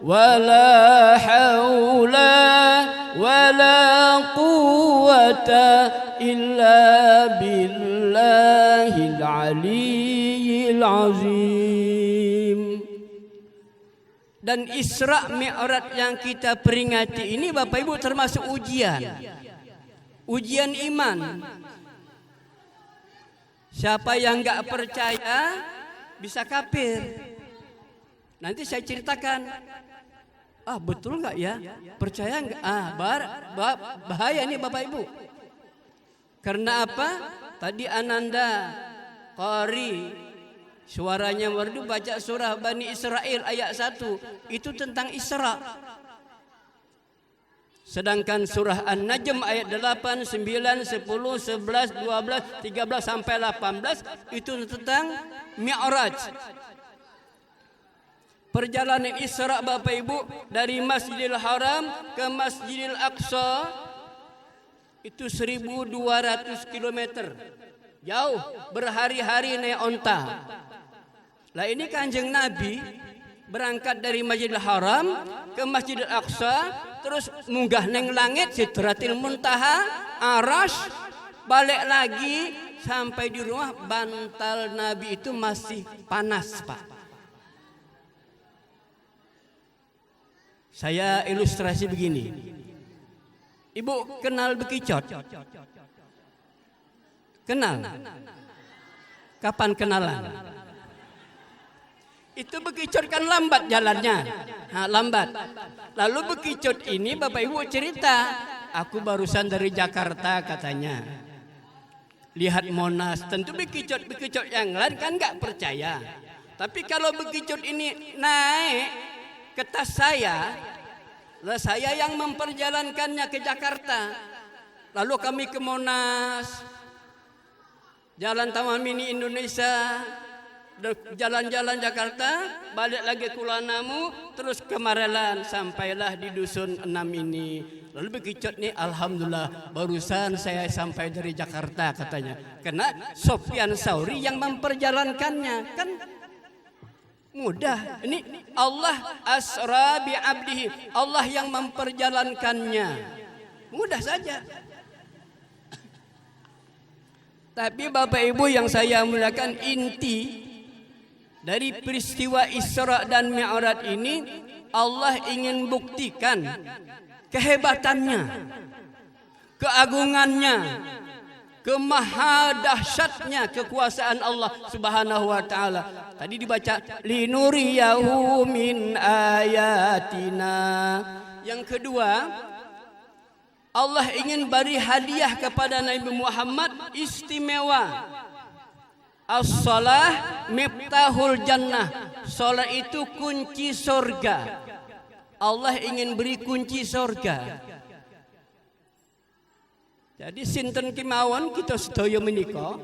wa la hawla wa la quwwata illa billahil aliyyil azim. Dan Isra Mi'raj yang kita peringati ini Bapak Ibu termasuk ujian. Ujian iman. Siapa yang enggak percaya bisa kafir. Nanti saya ceritakan. Betul enggak ya? Percaya enggak? Bahaya nih Bapak Ibu. Karena apa? Tadi Ananda Qari suaranya merdu baca surah Bani Israel ayat 1. Itu tentang Isra. Sedangkan surah An-Najm ayat 8, 9, 10, 11, 12, 13 sampai 18 itu tentang Mi'raj. Perjalanan Isra Bapak Ibu dari Masjidil Haram ke Masjidil Aqsa itu 1200 km. Jauh, berhari-hari naik onta. Lah ini Kanjeng Nabi berangkat dari Masjidil Haram ke Masjidil Aqsa, terus munggah neng langit Sidratil Muntaha, Arasy, balik lagi sampai di rumah bantal Nabi itu masih panas, Pak. Saya ilustrasi begini. Ibu kenal bekicot? Kenal? Kapan kenalan? Itu bekicot kan lambat jalannya. Lambat. Lalu bekicot ini Bapak Ibu cerita, aku barusan dari Jakarta katanya. Lihat Monas, tentu bekicot yang lain kan enggak percaya. Tapi kalau bekicot ini naik ke tas saya yang memperjalankannya ke Jakarta. Lalu kami ke Monas, Jalan Taman Mini Indonesia, jalan-jalan Jakarta, balik lagi ke Kulanamu, terus ke Marelan, sampailah di Dusun 6 ini. Lalu bekicot nih, alhamdulillah barusan saya sampai dari Jakarta katanya. Karena Sofyan Sauri yang memperjalankannya, kan mudah. Ini Allah asra bi abdihi, Allah yang memperjalankannya. Mudah saja. Tapi Bapak Ibu yang saya muliakan, inti dari peristiwa Isra dan Mi'raj ini Allah ingin buktikan kehebatannya, keagungannya, kemahadahsyatnya kekuasaan Allah Subhanahu wa taala. Tadi dibaca linuriyahu min ayatina. Yang kedua, Allah ingin beri hadiah kepada Nabi Muhammad istimewa. As-salah miftahul jannah. Salat itu kunci surga. Allah ingin beri kunci surga. Jadi sinten kemawon kita sedaya menika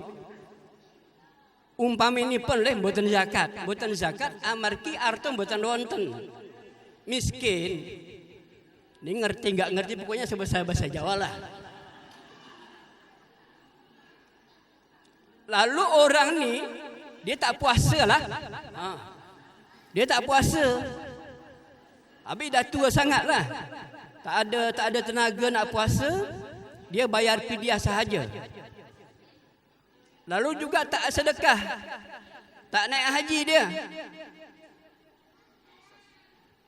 umpaminipun leh mboten zakat. Mboten zakat amargi arta mboten wonten. Miskin. Ini ngerti enggak ngerti pokoknya bahasa Jawa lah. Lalu orang nih dia tak puasa lah. Dia tak puasa. Habis dah tua sangat lah. Tak ada tenaga nak puasa. Dia bayar fidyah sahaja. Lalu juga tak sedekah. Tak naik haji dia.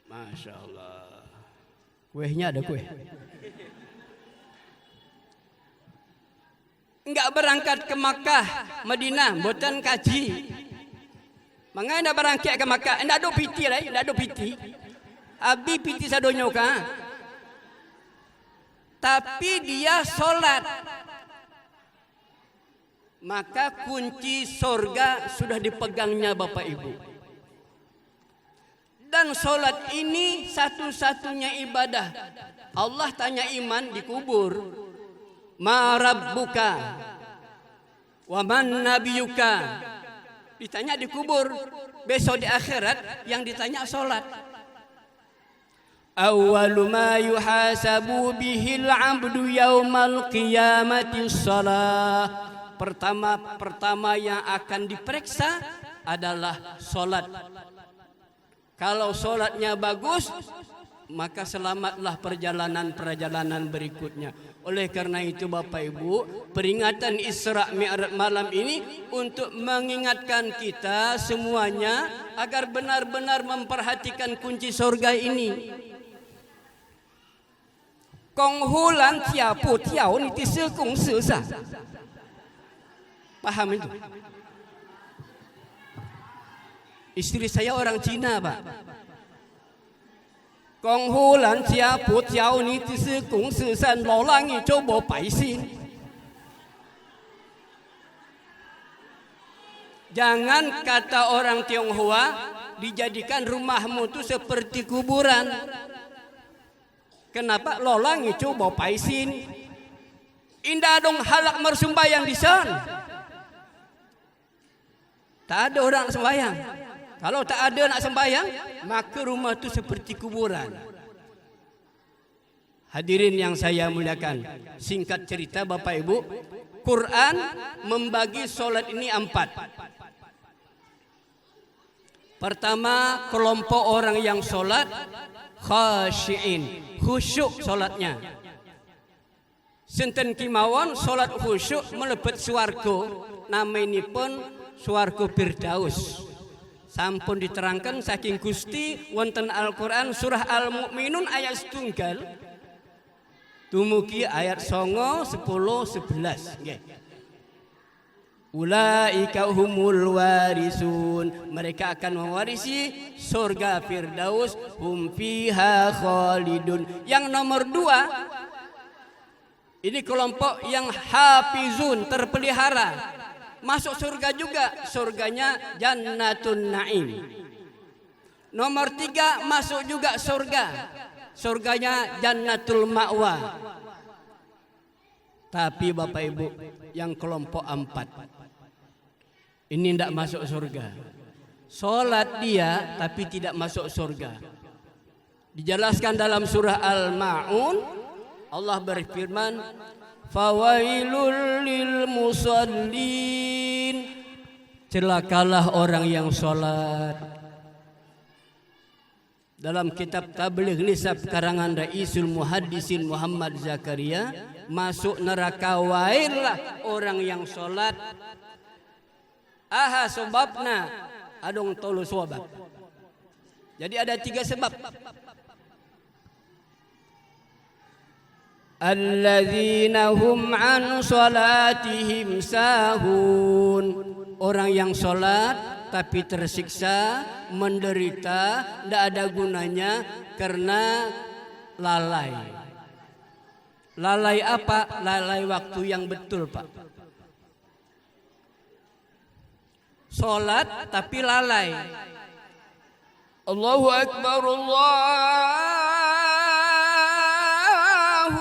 Masya Allah. Kuehnya ada kueh. Enggak berangkat ke Makkah, Madinah, boten kaji. Mangga ndak berangkat ke Makkah, ndak ada piti lah, ndak ada piti. Abi piti sadonyo ka. Tapi dia solat. Maka kunci surga sudah dipegangnya Bapak Ibu. Dan solat ini satu-satunya ibadah. Allah tanya iman di kubur. Ma rabbuka wa man nabiyuka. ditanya di kubur. Besok di akhirat yang ditanya solat. Awwalu ma yuhasabu bihil abdu yaumal qiyamati shalah. Pertama yang akan diperiksa adalah solat. Kalau solatnya bagus, maka selamatlah perjalanan berikutnya. Oleh karena itu Bapak Ibu, peringatan Isra Mi'raj malam ini untuk mengingatkan kita semuanya agar benar-benar memperhatikan kunci surga ini. Kong hulan tiapu tiao ni tise kong sesa. Paham itu? Istri saya orang Cina, Pak. Kong hulan tiapu tiao ni tise kong sesa lo langi coba paisin. Jangan kata orang Tionghoa dijadikan rumahmu itu seperti kuburan. Kenapa lolang itu bawa paisin? Indah dong halak mersumbayang di sana. Tak ada orang nak sembayang. Kalau tak ada nak sembayang, maka rumah itu seperti kuburan. Hadirin yang saya muliakan, singkat cerita Bapak Ibu, Quran membagi solat ini 4. Pertama, kelompok orang yang solat khasyiin, khusyuk solatnya. Senten kimawon solat khusyuk melebet swarga, nama ini pun swarga Firdaus. Sampun diterangkan saking Gusti wonten Al-Quran surah Al-Mu'minun ayat 1 tumugi ayat 9, 10, 11. Nggih. Ulaika humul warisun, mereka akan mewarisi surga Firdaus, hum fiha khalidun. Yang nomor 2, ini kelompok yang hafizun, terpelihara, masuk surga juga, surganya Jannatun Naim. Nomor 3 masuk juga surga, surganya Jannatul Ma'wa. Tapi Bapak Ibu, yang kelompok 4 ini tidak masuk surga. Solat dia tapi tidak masuk surga. Dijelaskan dalam surah Al-Ma'un, Allah berfirman, fawailul lil musallin, celakalah orang yang solat. Dalam kitab Tabligh Nisab karangan Raisul Muhaddisin Muhammad Zakaria, masuk neraka waillah orang yang solat. Aha sebabna adong tolu sebab. Jadi ada 3 sebab. Alladzina hum an salatihim sahun, orang yang solat tapi tersiksa, menderita, tidak ada gunanya karena lalai. Lalai apa? Lalai waktu yang betul, Pak. Solat tapi lalai. Allahu Akbar, Allahu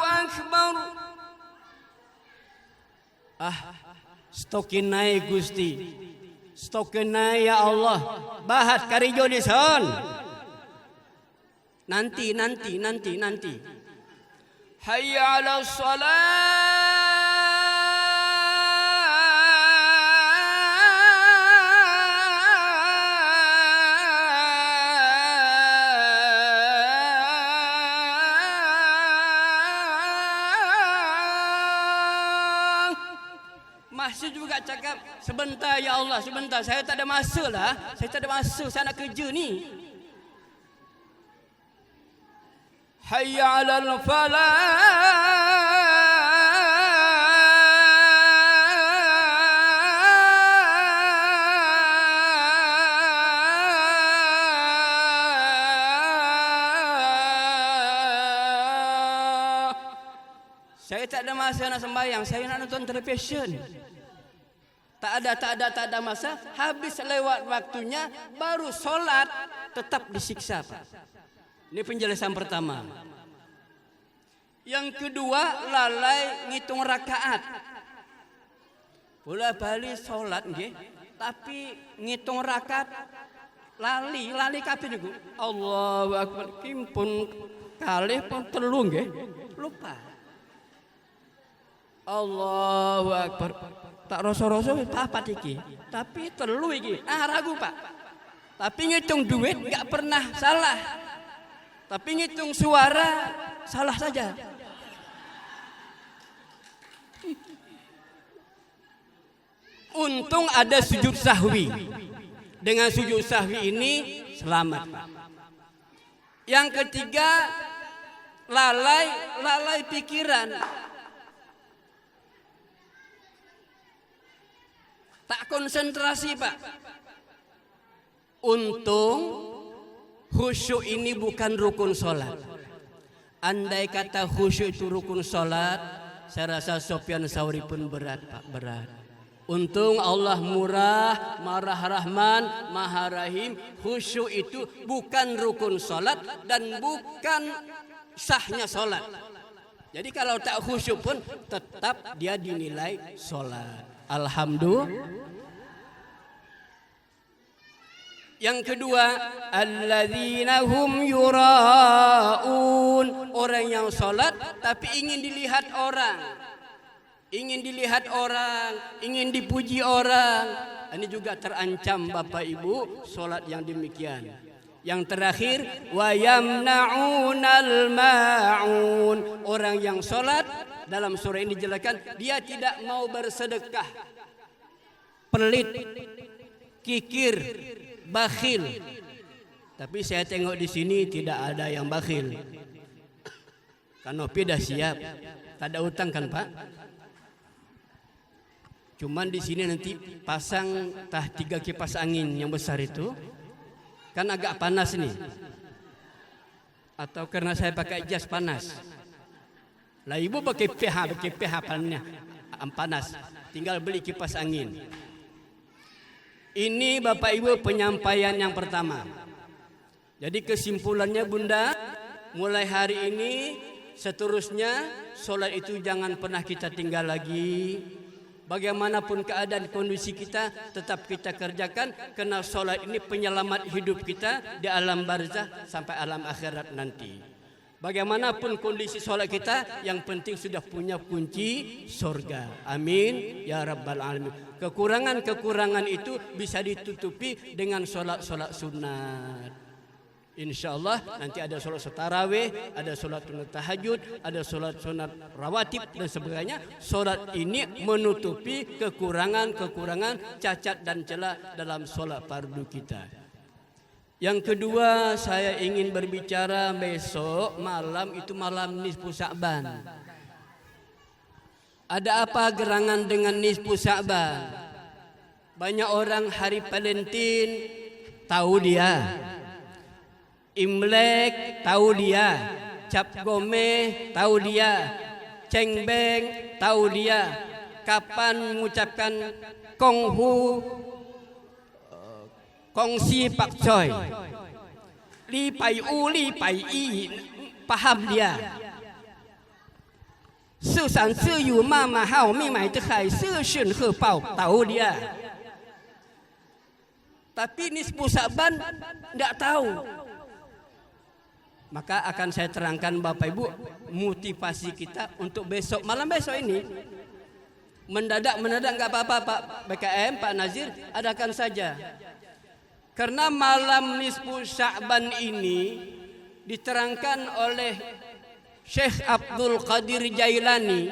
Akbar. Stokinai Gusti, stokinai ya Allah. Bahat karijo di son. Nanti. Hayya 'alas shalah. Masih juga cakap sebentar ya Allah, sebentar, saya tak ada masa lah, saya nak kerja ni. Hayya 'alal falah. Saya tak ada masa nak sembahyang, saya nak nonton televisyen. Tak ada masa, habis lewat waktunya, baru solat, tetap disiksa, Pak. Ini penjelasan pertama. Yang kedua, lalai ngitung rakaat. Bola balik solat, nggih. tapi ngitung rakaat lali kabeh niku. Allahu akbar, kimpun kalih pun telu nggih, lupa. Allahu akbar. Tak rasa-rasa papat iki, tapi telu iki. Ragu, Pak. Tapi ngitung duit enggak pernah salah. Tapi ngitung suara salah saja. Untung ada sujud sahwi. Dengan sujud sahwi ini selamat, Pak. Yang ketiga, lalai pikiran. Tak konsentrasi, Pak. Untung khusyuk ini bukan rukun sholat. Andai kata khusyuk itu rukun sholat, saya rasa Sufyan Tsauri pun berat, Pak, berat. Untung Allah murah, marah rahman, maha rahim. Khusyuk itu bukan rukun sholat dan bukan sahnya sholat. Jadi kalau tak khusyuk pun tetap dia dinilai sholat. Alhamdulillah. Yang kedua, alladzina hum yuraun, orang yang sholat tapi ingin dilihat orang. Ingin dilihat orang, ingin dipuji orang. Ini juga terancam Bapak Ibu sholat yang demikian. Yang terakhir, wa yamna'unal ma'un, orang yang sholat dalam surah ini dijelaskan dia tidak mau bersedekah, pelit, kikir, bakhil. Tapi saya tengok di sini tidak ada yang bakhil. Kanopi dah siap, tak ada utang kan Pak? Cuman di sini nanti pasang 3 kipas angin yang besar itu, kan agak panas nih. Atau karena saya pakai jas panas. Lah ibu pakai PH panas. Tinggal beli kipas angin. Ini Bapak Ibu penyampaian yang pertama. Jadi kesimpulannya Bunda, mulai hari ini seterusnya sholat itu jangan pernah kita tinggal lagi. Bagaimanapun keadaan kondisi kita tetap kita kerjakan, karena sholat ini penyelamat hidup kita di alam barzah sampai alam akhirat nanti. Bagaimanapun kondisi sholat kita, yang penting sudah punya kunci surga. Amin ya rabbal alamin. Kekurangan-kekurangan itu bisa ditutupi dengan sholat-sholat sunat. InsyaAllah nanti ada sholat tarawih, ada sholat tahajud, ada sholat sunat rawatib dan sebagainya. Sholat ini menutupi kekurangan-kekurangan, cacat dan celah dalam sholat fardu kita. Yang kedua, saya ingin berbicara besok malam itu malam nisfu Sya'ban. Ada apa gerangan dengan nisfu Sya'ban? Banyak orang hari Valentine tahu dia, Imlek tahu dia, Cap Gomeh tahu dia, Cengbeng tahu dia, kapan mengucapkan Konghu, Kongsi Pak Choi, Li Pai U, Li Pai I, paham dia. Su San Su Yu Ma Ma Hao Mi Mai De Hai Su Shun He Pao, tahu dia. Tapi nisfu Sya'ban tidak tahu. Maka akan saya terangkan Bapak Ibu motivasi kita untuk besok, malam besok ini. Mendadak nggak apa-apa Pak BKM, Pak Nazir, adakan saja. Karena malam nisfu Sya'ban ini diterangkan oleh Syekh Abdul Qadir Jailani.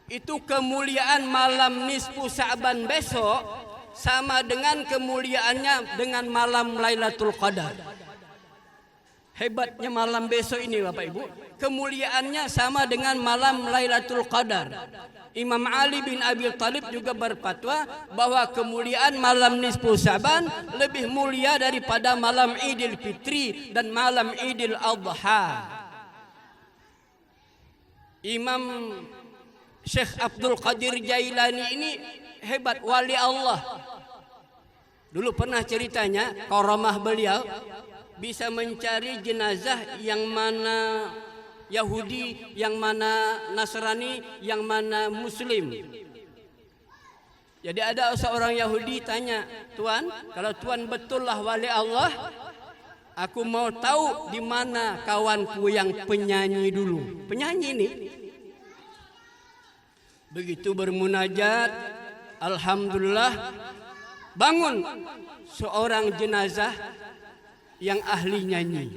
Itu kemuliaan malam nisfu Sya'ban besok sama dengan kemuliaannya dengan malam Lailatul Qadar. Hebatnya malam besok ini Bapak Ibu, kemuliaannya sama dengan malam Lailatul Qadar. Imam Ali bin Abi Thalib juga berfatwa bahwa kemuliaan malam nisfu Sya'ban lebih mulia daripada malam Idul Fitri dan malam Idul Adha. Imam Syekh Abdul Qadir Jailani ini hebat, wali Allah. Dulu pernah ceritanya karamah beliau bisa mencari jenazah yang mana Yahudi, yang mana Nasrani, yang mana Muslim. Jadi ada seorang Yahudi tanya, Tuan, kalau Tuan betullah wali Allah, aku mau tahu di mana kawanku yang penyanyi dulu. Penyanyi ini. Begitu bermunajat, alhamdulillah bangun seorang jenazah yang ahli nyanyi.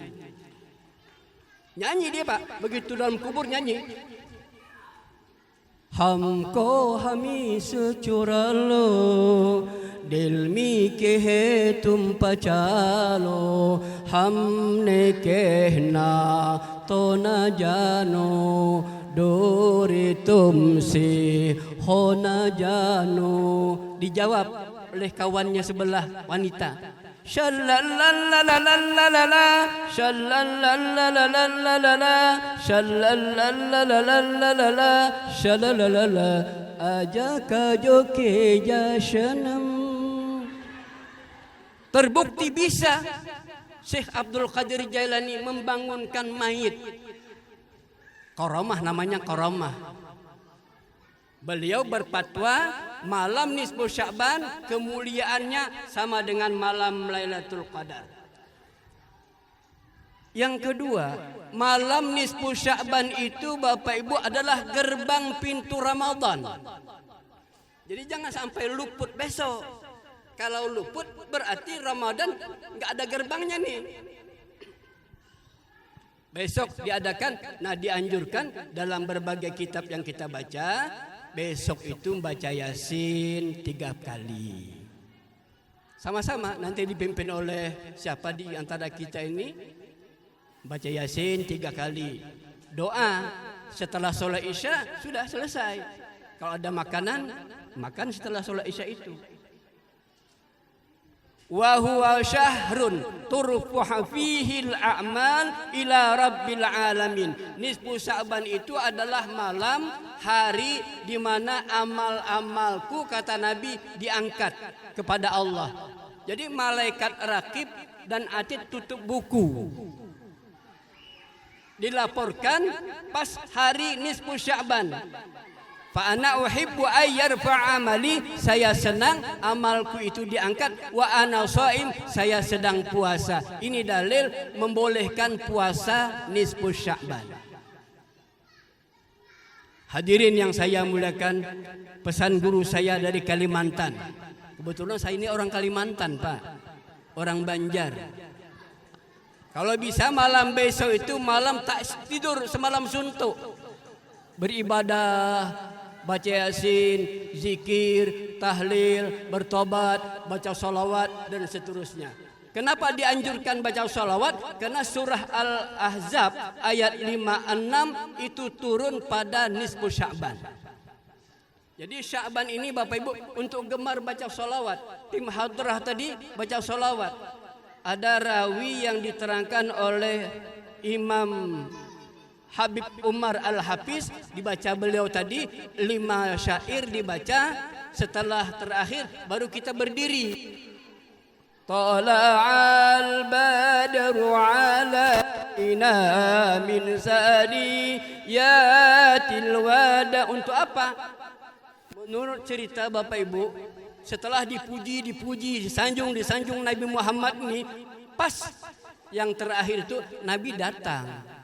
Nyanyi dia, Pak. Begitu dalam kubur nyanyi. हमको हमी से चुरा लो दिल में कहे तुम पचा लो हमने कहना तो न जानो डोरे तुमसे हो न जानो. Dijawab oleh kawannya sebelah wanita. Shalalalalalalalala, shalalalalalalalala, shalalalalalalalala, shalalalala, aja kajo ke jashanam. Terbukti bisa Syekh Abdul Qadir Jailani membangunkan mayit. Karamah namanya karamah. Beliau berfatwa malam nisfu Sya'ban kemuliaannya sama dengan malam Lailatul Qadar. Yang kedua, malam nisfu Sya'ban itu Bapak Ibu adalah gerbang pintu Ramadan. Jadi jangan sampai luput besok. Kalau luput berarti Ramadan nggak ada gerbangnya nih. Besok diadakan, dianjurkan dalam berbagai kitab yang kita baca. Besok itu baca Yasin 3 kali. Sama-sama nanti dipimpin oleh siapa di antara kita ini. Baca Yasin 3 kali. Doa setelah sholat Isya sudah selesai. Kalau ada makanan, makan setelah sholat Isya itu. Wa huwa syahrun turfuha fihi al-a'mal ila rabbil alamin. Nisfu Sya'ban itu adalah malam hari di mana amal-amalku kata Nabi diangkat kepada Allah. Jadi malaikat Raqib dan Atid tutup buku. Dilaporkan pas hari nisfu Sya'ban. Fa ana uhibbu ay yarfa amali, saya senang amalku itu diangkat. Wa ana shaim, saya sedang puasa. Ini dalil membolehkan puasa nisfu Sya'ban. Hadirin yang saya muliakan, pesan guru saya dari Kalimantan. Kebetulan saya ini orang Kalimantan, Pak. Orang Banjar. Kalau bisa malam besok itu malam tak tidur semalam suntuk. Beribadah, baca Yasin, zikir, tahlil, bertobat, baca sholawat dan seterusnya. Kenapa dianjurkan baca sholawat? Karena surah Al-Ahzab ayat 5-6 itu turun pada nisfu Sya'ban. Jadi Sya'ban ini Bapak Ibu untuk gemar baca sholawat. Tim hadrah tadi baca sholawat. Ada rawi yang diterangkan oleh Imam Habib Umar Al-Hafiz, dibaca beliau tadi 5 syair dibaca, setelah terakhir baru kita berdiri. Tala'al badru alaina min saniyatil wada. Untuk apa? Menurut cerita Bapak Ibu, setelah dipuji, disanjung Nabi Muhammad ini, pas yang terakhir itu Nabi datang.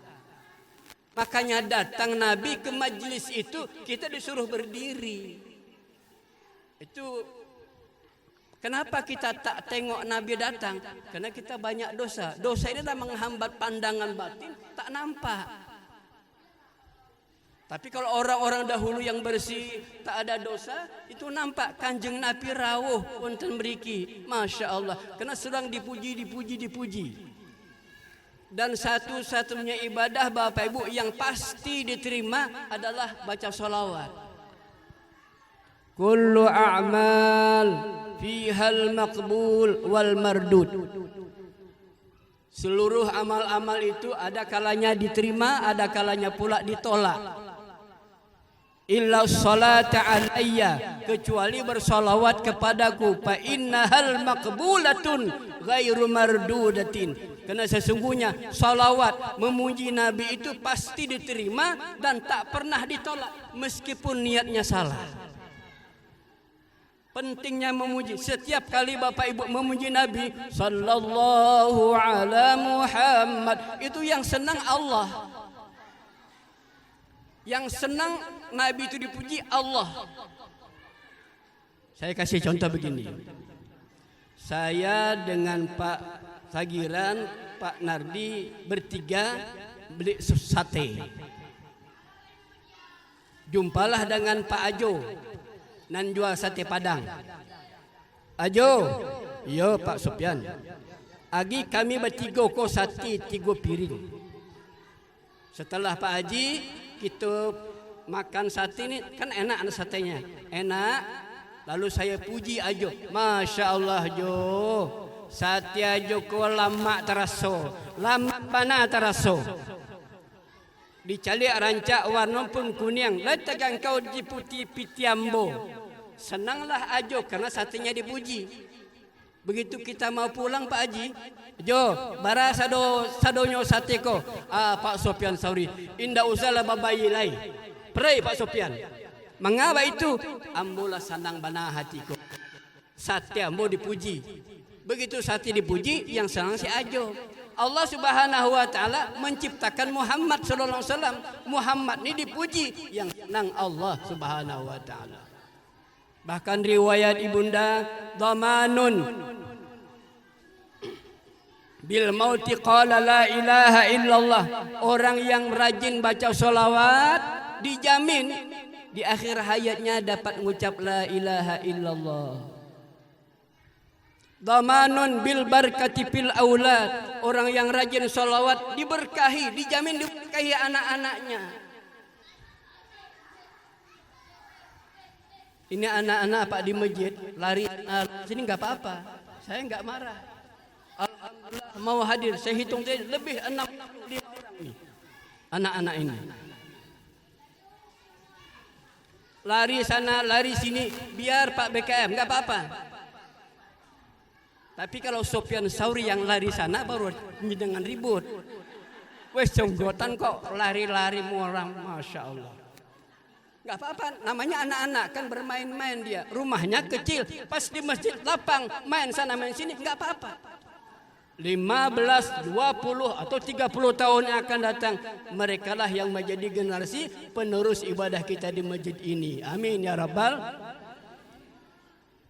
Makanya datang Nabi ke majlis itu, kita disuruh berdiri. Itu kenapa kita tak tengok Nabi datang? Karena kita banyak dosa. Dosa ini tak menghambat pandangan batin, tak nampak. Tapi kalau orang-orang dahulu yang bersih, tak ada dosa, itu nampak. Kanjeng Nabi rawuh wonten mriki, Masya Allah. Karena sedang dipuji. Dan satu-satunya ibadah Bapak Ibu yang pasti diterima adalah baca sholawat. Kullu a'mal fihal maqbul wal mardud. Seluruh amal-amal itu ada kalanya diterima, ada kalanya pula ditolak. Illa salata alayya, kecuali bersolawat kepadaku, fa innahal maqbulatun ghairu mardudatin. Karena sesungguhnya salawat memuji Nabi itu pasti diterima dan tak pernah ditolak meskipun niatnya salah. Pentingnya memuji. Setiap kali Bapak Ibu memuji Nabi sallallahu ala Muhammad, itu yang senang Allah. Yang senang Nabi itu dipuji Allah. Saya kasih contoh begini. Saya dengan Pak Sagiran, Pak Nardi bertiga beli sate. Jumpalah dengan Pak Ajo nan jual sate Padang. Ajo, yo Pak Sopyan. Agi kami bertiga ko sate 3 piring. Setelah Pak Haji kita makan sate ini kan enak satenya, enak. Lalu saya puji Ajo, Masya Allah Jo, sate Ajo ko lama teraso, lama pana teraso. Dicalik rancak warna pun kuning, letakkan kau di putih pitiambo. Senanglah Ajo karena satenya dipuji. Begitu kita mau pulang Pak Haji, Jo, bara sadonyo sate ko. Pak Sopyan Sauri, indah usahlah babayi lai. Pray Pak Sopyan. Mengapa itu? Ambolah senang bana hatiku. Sate ambo dipuji. Begitu sate dipuji, yang senang si Ajo. Allah Subhanahu wa taala menciptakan Muhammad sallallahu alaihi wasallam. Muhammad ini dipuji, yang senang Allah Subhanahu wa taala. Bahkan riwayat Ibunda dhamanun bil mauti qala la ilaha illallah. Orang yang rajin baca sholawat dijamin di akhir hayatnya dapat mengucap la ilaha illallah. Dhamanun bil barakati fil aulad. Orang yang rajin sholawat diberkahi, dijamin diberkahi anak-anaknya. Ini anak-anak Pak di masjid lari sini nggak apa-apa. Saya nggak marah. Alhamdulillah mau hadir. Saya hitung tadi lebih 65 orang ini. Anak-anak ini. Lari sana, lari sini, biar Pak BKM, nggak apa-apa. Tapi kalau Sopyan Sauri yang lari sana baru dengan ribut. Wes jonggotan kok lari-lari orang, Masya Allah. Nggak apa-apa, namanya anak-anak kan bermain-main dia. Rumahnya kecil, pas di masjid lapang, main sana main sini, nggak apa-apa. 15, 20 atau 30 tahun yang akan datang, mereka lah yang menjadi generasi penerus ibadah kita di masjid ini. Amin ya Rabbal.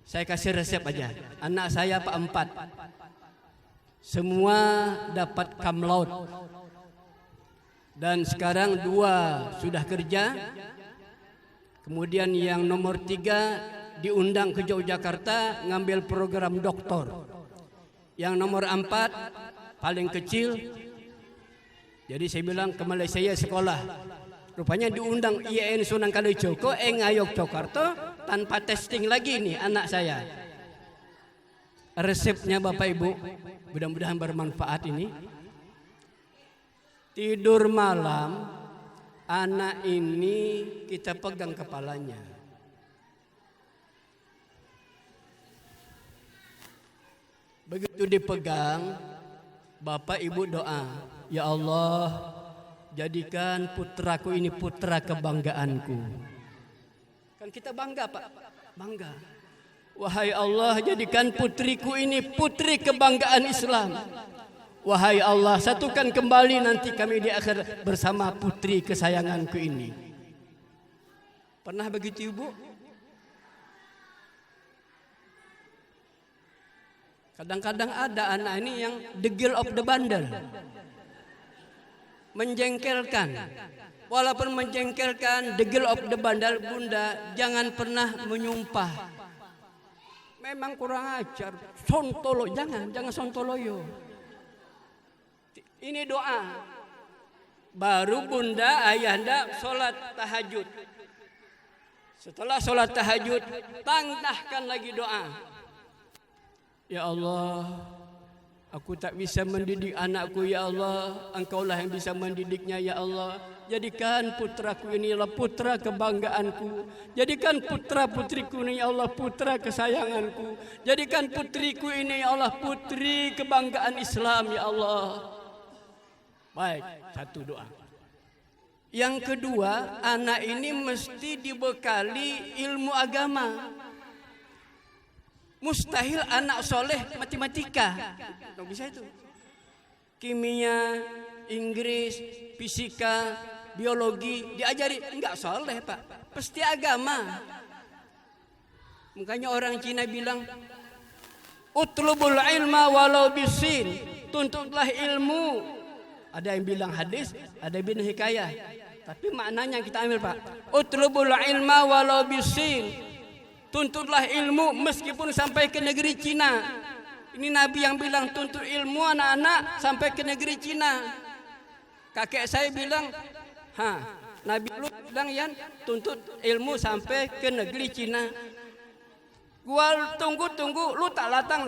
Saya kasih resep aja. Anak saya Pak 4 semua dapat kamlaut, dan sekarang 2 sudah kerja. Kemudian yang nomor 3 diundang ke Yogyakarta ngambil program doktor. Yang nomor 4 paling kecil. Jadi saya bilang ke Malaysia sekolah. Rupanya diundang IAIN Sunan Kalijogo Ngayog Jakarta tanpa testing lagi nih anak saya. Resepnya Bapak Ibu, mudah-mudahan bermanfaat ini. Tidur malam, anak ini kita pegang kepalanya. Begitu dipegang, Bapak Ibu doa, ya Allah, jadikan putraku ini putra kebanggaanku. Kan kita bangga Pak, bangga. Wahai Allah, jadikan putriku ini putri kebanggaan Islam. Wahai Allah, satukan kembali nanti kami di akhir bersama putri kesayanganku ini. Pernah begitu Ibu? Kadang-kadang ada anak ini yang the girl of the bundle. Menjengkelkan. Walaupun menjengkelkan, the girl of the bundle, Bunda jangan pernah menyumpah. Memang kurang ajar. Sontolo, jangan sontoloyo. Ini doa. Baru Bunda, Ayahanda sholat tahajud. Setelah sholat tahajud, tangdahkan lagi doa. Ya Allah, aku tak bisa mendidik anakku ya Allah. Engkaulah yang bisa mendidiknya ya Allah. Jadikan putraku inilah putra kebanggaanku. Jadikan putra putriku ini ya Allah putra kesayanganku. Jadikan putriku ini ya Allah putri kebanggaan Islam ya Allah. Baik, satu doa. Yang kedua, anak ini mesti dibekali ilmu agama. Mustahil anak soleh matematika. Nggak bisa itu. Kimia, Inggris, fisika, biologi diajari, enggak soleh Pak. Pasti agama. Makanya orang Cina bilang, utlubul ilma walau bisin, tuntutlah ilmu. Ada yang bilang hadis, ada yang bilang hikayah. Tapi maknanya kita ambil Pak. Utlubul ilma walau bisin, tuntutlah ilmu meskipun sampai ke negeri Cina. Ini Nabi yang bilang tuntut ilmu anak-anak sampai ke negeri Cina. Kakek saya bilang, Nabi lu bilang Yan tuntut ilmu sampai ke negeri Cina. Gua tunggu, lu tak latang.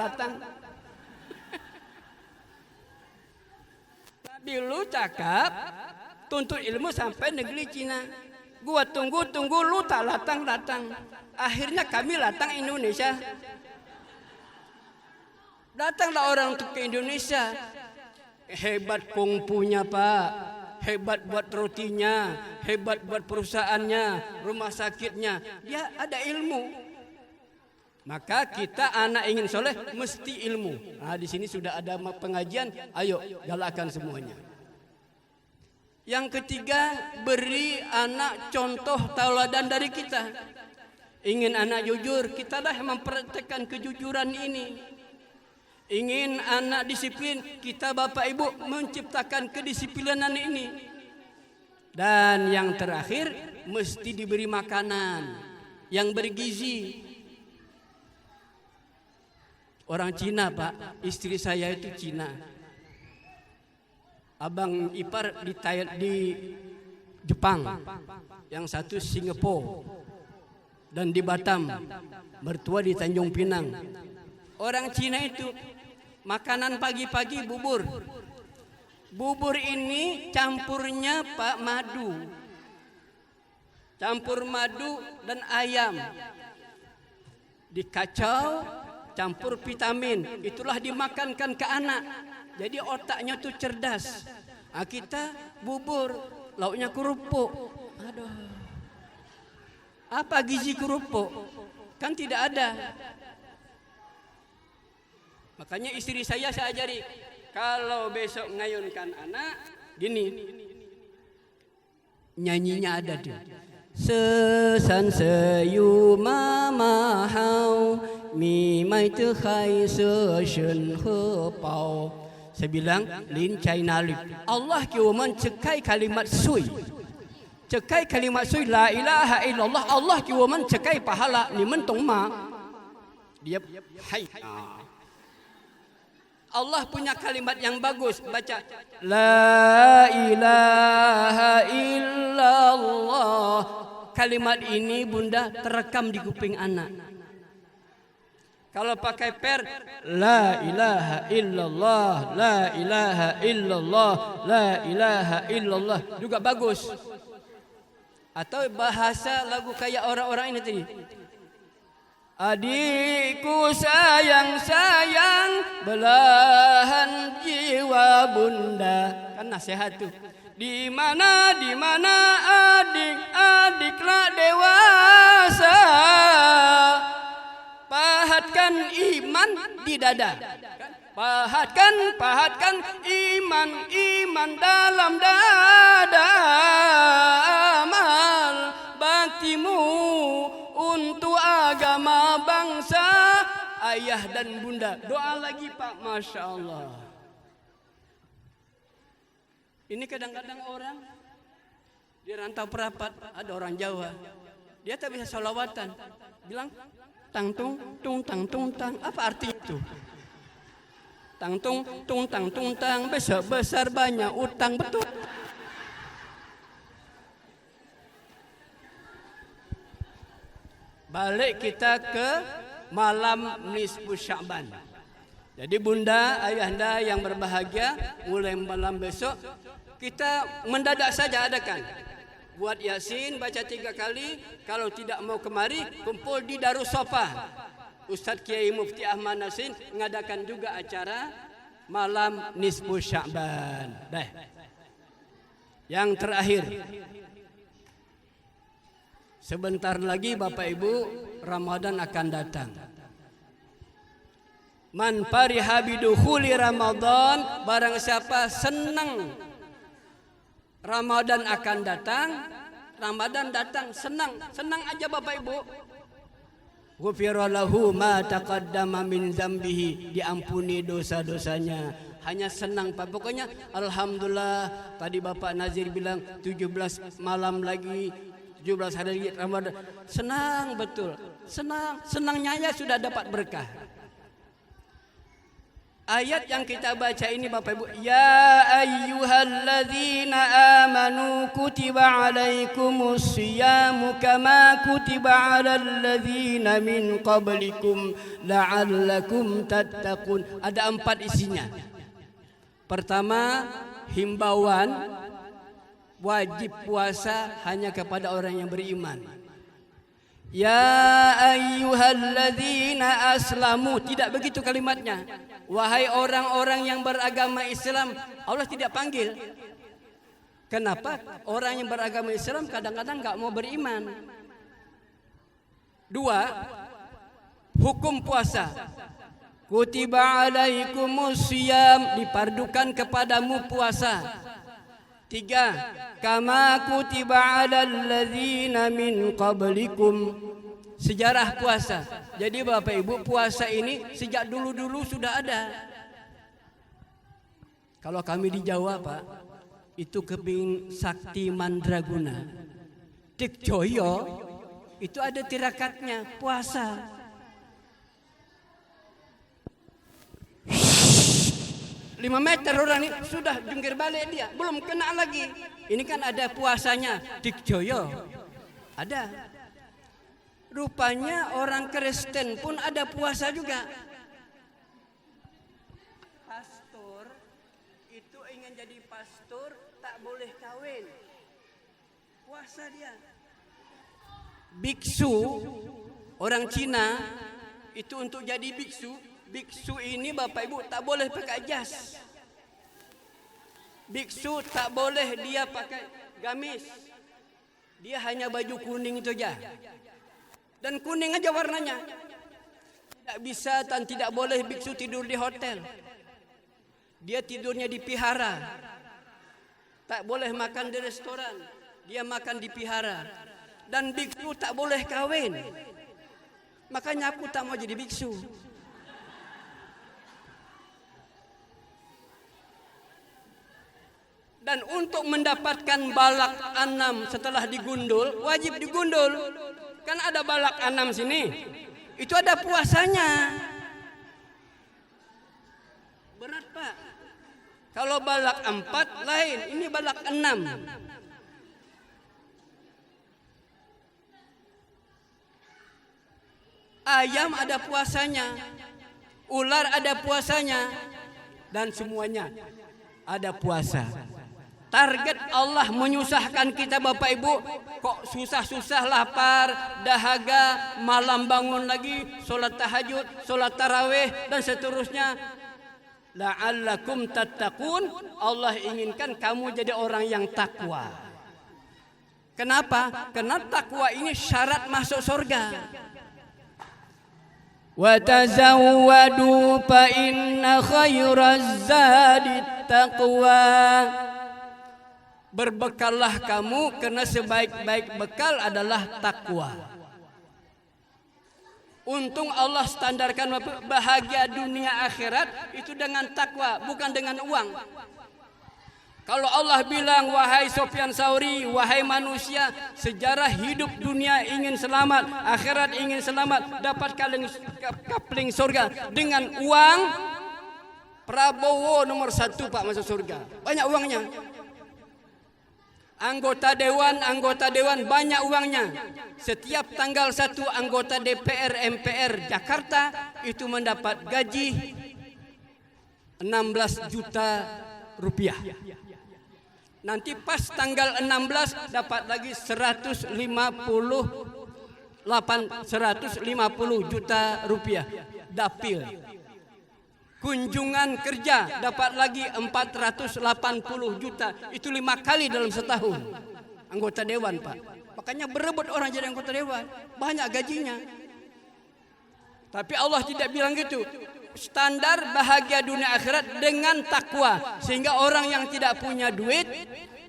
Nabi lu cakap tuntut ilmu sampai negeri Cina. Gua tunggu, lu tak latang. Akhirnya kami latang Indonesia. Datanglah orang untuk ke Indonesia. Hebat kungfunya Pak. Hebat buat rotinya, hebat buat perusahaannya, rumah sakitnya. Dia ada ilmu. Maka kita anak ingin soleh mesti ilmu. Nah, di sini sudah ada pengajian. Ayo galakkan semuanya. Yang ketiga, beri anak contoh tauladan dari kita. Ingin anak jujur, kita dah mempraktekkan kejujuran ini. Ingin anak disiplin, kita Bapak Ibu menciptakan kedisiplinan ini. Dan yang terakhir, mesti diberi makanan yang bergizi. Orang Cina Pak, istri saya itu Cina. Abang ipar di Jepang, yang satu Singapura, dan di Batam, mertua di Tanjung Pinang. Orang Cina itu makanan pagi-pagi bubur. Bubur ini campurnya Pak madu. Campur madu dan ayam. Dikacau, campur vitamin. Itulah dimakankan ke anak. Jadi otaknya tuh cerdas. Kita bubur, lauknya kerupuk. Aduh. Apa gizi kerupuk? Kan tidak ada. Makanya istri saya ajari, kalau besok ngayunkan anak, gini, nyanyinya ada dia. Sesan seyu mama hao, mi mai te hai se shen he pao. Saya bilang, lin China lip. Allah kiwaman cekai kalimat sui. Cekai kalimat sui, la ilaha illallah. Allah kiwaman cekai pahala, ni mentong ma. Dia, hai. Allah punya kalimat yang bagus. Baca la ilaha illallah. Kalimat ini Bunda terekam di kuping anak. Kalau pakai per, la ilaha illallah, la ilaha illallah, la ilaha illallah juga bagus. Atau bahasa lagu kayak orang-orang ini tadi. Adikku sayang belahan jiwa Bunda. Kan nasihat tuh. Di mana adik-adiklah dewasa. Pahatkan iman di dada. Pahatkan iman dalam dada. Amal baktimu untuk agama bangsa, ayah dan bunda. Doa lagi Pak, Masya Allah. Ini kadang-kadang orang di rantau perapat, ada orang Jawa, dia tak bisa sholawatan, bilang tang tung tang. Apa arti itu? Tang tung tang, besar banyak utang, betul. Balik kita ke malam nisfu Sya'ban. Jadi bunda, ayahanda yang berbahagia, mulai malam besok kita mendadak saja adakan. Buat Yasin, baca 3 kali. Kalau tidak mau kemari, kumpul di Darussofa. Ustadz Kiai Mufti Ahmad Nasin mengadakan juga acara malam nisfu Sya'ban. Yang terakhir, sebentar lagi Bapak Ibu Ramadan akan datang. Man fariha bidukhuli Ramadan, barang siapa senang Ramadan akan datang, Ramadan datang, senang aja Bapak Ibu. Ghufira lahu ma taqaddama min dzambihi, diampuni dosa-dosanya. Hanya senang Pak. Pokoknya alhamdulillah, tadi Bapak Nazir bilang 17 malam lagi, 17 hari lagi Ramadan. Senang betul. Senangnya ya sudah dapat berkah. Ayat yang kita baca ini Bapak Ibu, ya ayyuhalladzina amanu kutiba alaikumus siyamu kama kutiba alal ladzina min qablikum la'allakum tattaqun. Ada 4 isinya. Pertama, himbauan wajib puasa hanya kepada orang yang beriman. Ya ayyuhalladzina aslamu, tidak begitu kalimatnya. Wahai orang-orang yang beragama Islam, Allah tidak panggil. Kenapa? Orang yang beragama Islam kadang-kadang enggak mau beriman. 2, hukum puasa. Kutiba alaikumus siyam, dipardukan kepadamu puasa. 3, kama kutiba alal ladzina min qablikum, sejarah puasa. Jadi Bapak Ibu, puasa ini sejak dulu-dulu sudah ada. Kalau kami di Jawa Pak, itu keping sakti mandraguna. Tik Joyo itu ada tirakatnya puasa. 5 meter orang ini sudah jungkir balik dia, belum kena lagi. Ini kan ada puasanya Dik Joyo. Ada. Rupanya orang Kristen pun ada puasa juga. Pastor itu ingin jadi pastor tak boleh kawin. Puasa dia. Biksu orang Cina itu untuk jadi biksu. Biksu ini Bapak Ibu tak boleh pakai jas. Biksu tak boleh dia pakai gamis. Dia hanya baju kuning itu aja. Dan kuning aja warnanya. Tidak bisa dan tidak boleh biksu tidur di hotel. Dia tidurnya di pihara. Tak boleh makan di restoran. Dia makan di pihara. Dan biksu tak boleh kawin. Makanya aku tak mau jadi biksu. Dan untuk mendapatkan balak 6 setelah digundul, wajib digundul. Kan ada balak 6 sini. Itu ada puasanya. Berat Pak. Kalau balak 4 lain, ini balak 6. Ayam ada puasanya. Ular ada puasanya. Dan semuanya ada puasa. Target Allah menyusahkan kita Bapak Ibu. Kok susah-susah lapar, dahaga, malam bangun lagi, solat tahajud, solat tarawih dan seterusnya. La'allakum tattaqun. Allah inginkan kamu jadi orang yang takwa. Kenapa? Karena takwa ini syarat masuk surga. Wa tazawwadu fa inna khairaz zadit taqwa. Berbekallah kamu karena sebaik-baik bekal adalah takwa. Untung Allah standarkan bahagia dunia akhirat itu dengan takwa, bukan dengan uang. Kalau Allah bilang, wahai Sofyan Sauri, wahai manusia, sejarah hidup dunia ingin selamat, akhirat ingin selamat, dapat kapling surga dengan uang, Prabowo nomor 1 Pak masuk surga. Banyak uangnya. Anggota dewan banyak uangnya. Setiap tanggal 1 anggota DPR MPR Jakarta itu mendapat gaji 16 juta rupiah. Nanti pas tanggal 16 dapat lagi 150 juta rupiah. Dapil. Kunjungan kerja dapat lagi 480 juta. Itu 5 kali dalam setahun. Anggota dewan Pak. Makanya berebut orang jadi anggota dewan. Banyak gajinya. Tapi Allah tidak bilang gitu. standar bahagia dunia akhirat dengan takwa, sehingga orang yang tidak punya duit,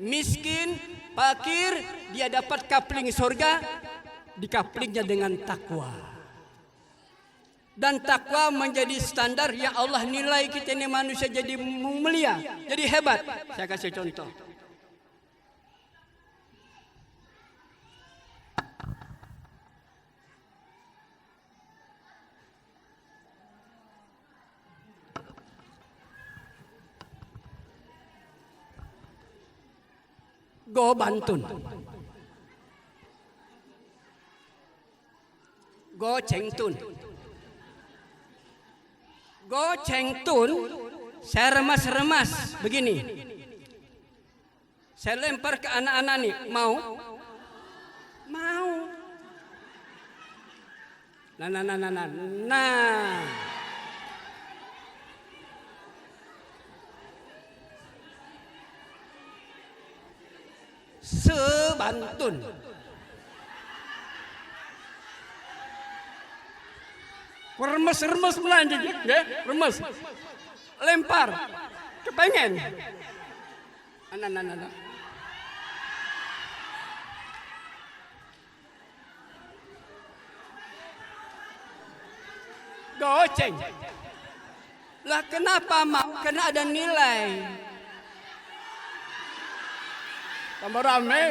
miskin, fakir, dia dapat kapling surga, dikaplingnya dengan takwa. Dan takwa menjadi standar yang Allah nilai kita ini manusia jadi mulia, jadi hebat. Saya kasih contoh. Go Bantun, Go Chengtun, Go Chengtun. Saya remas-remas begini. Saya lempar ke anak-anak nih, mau? Mau. Nah. Sebantun. Remes-remes melanjut, ya, remes. Lempar, kepengen. Anak. Goceng. Lah kenapa mau? Karena ada nilai. Tambah rame.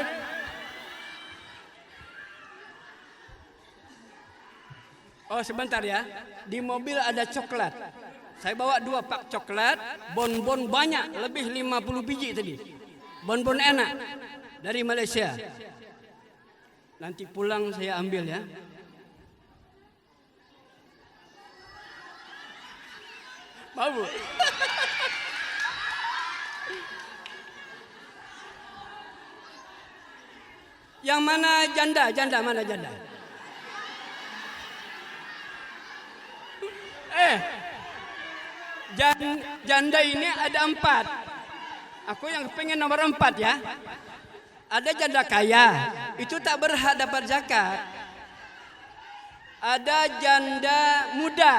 Oh sebentar ya, di mobil ada coklat. Saya bawa 2 pak coklat, bonbon banyak, lebih 50 biji tadi. Bonbon enak dari Malaysia. Nanti pulang saya ambil ya. Mau? Yang mana janda? Janda mana janda? Janda ini ada 4. Aku yang pengen nomor 4 ya. Ada janda kaya, itu tak berhak dapat zakat. Ada janda muda.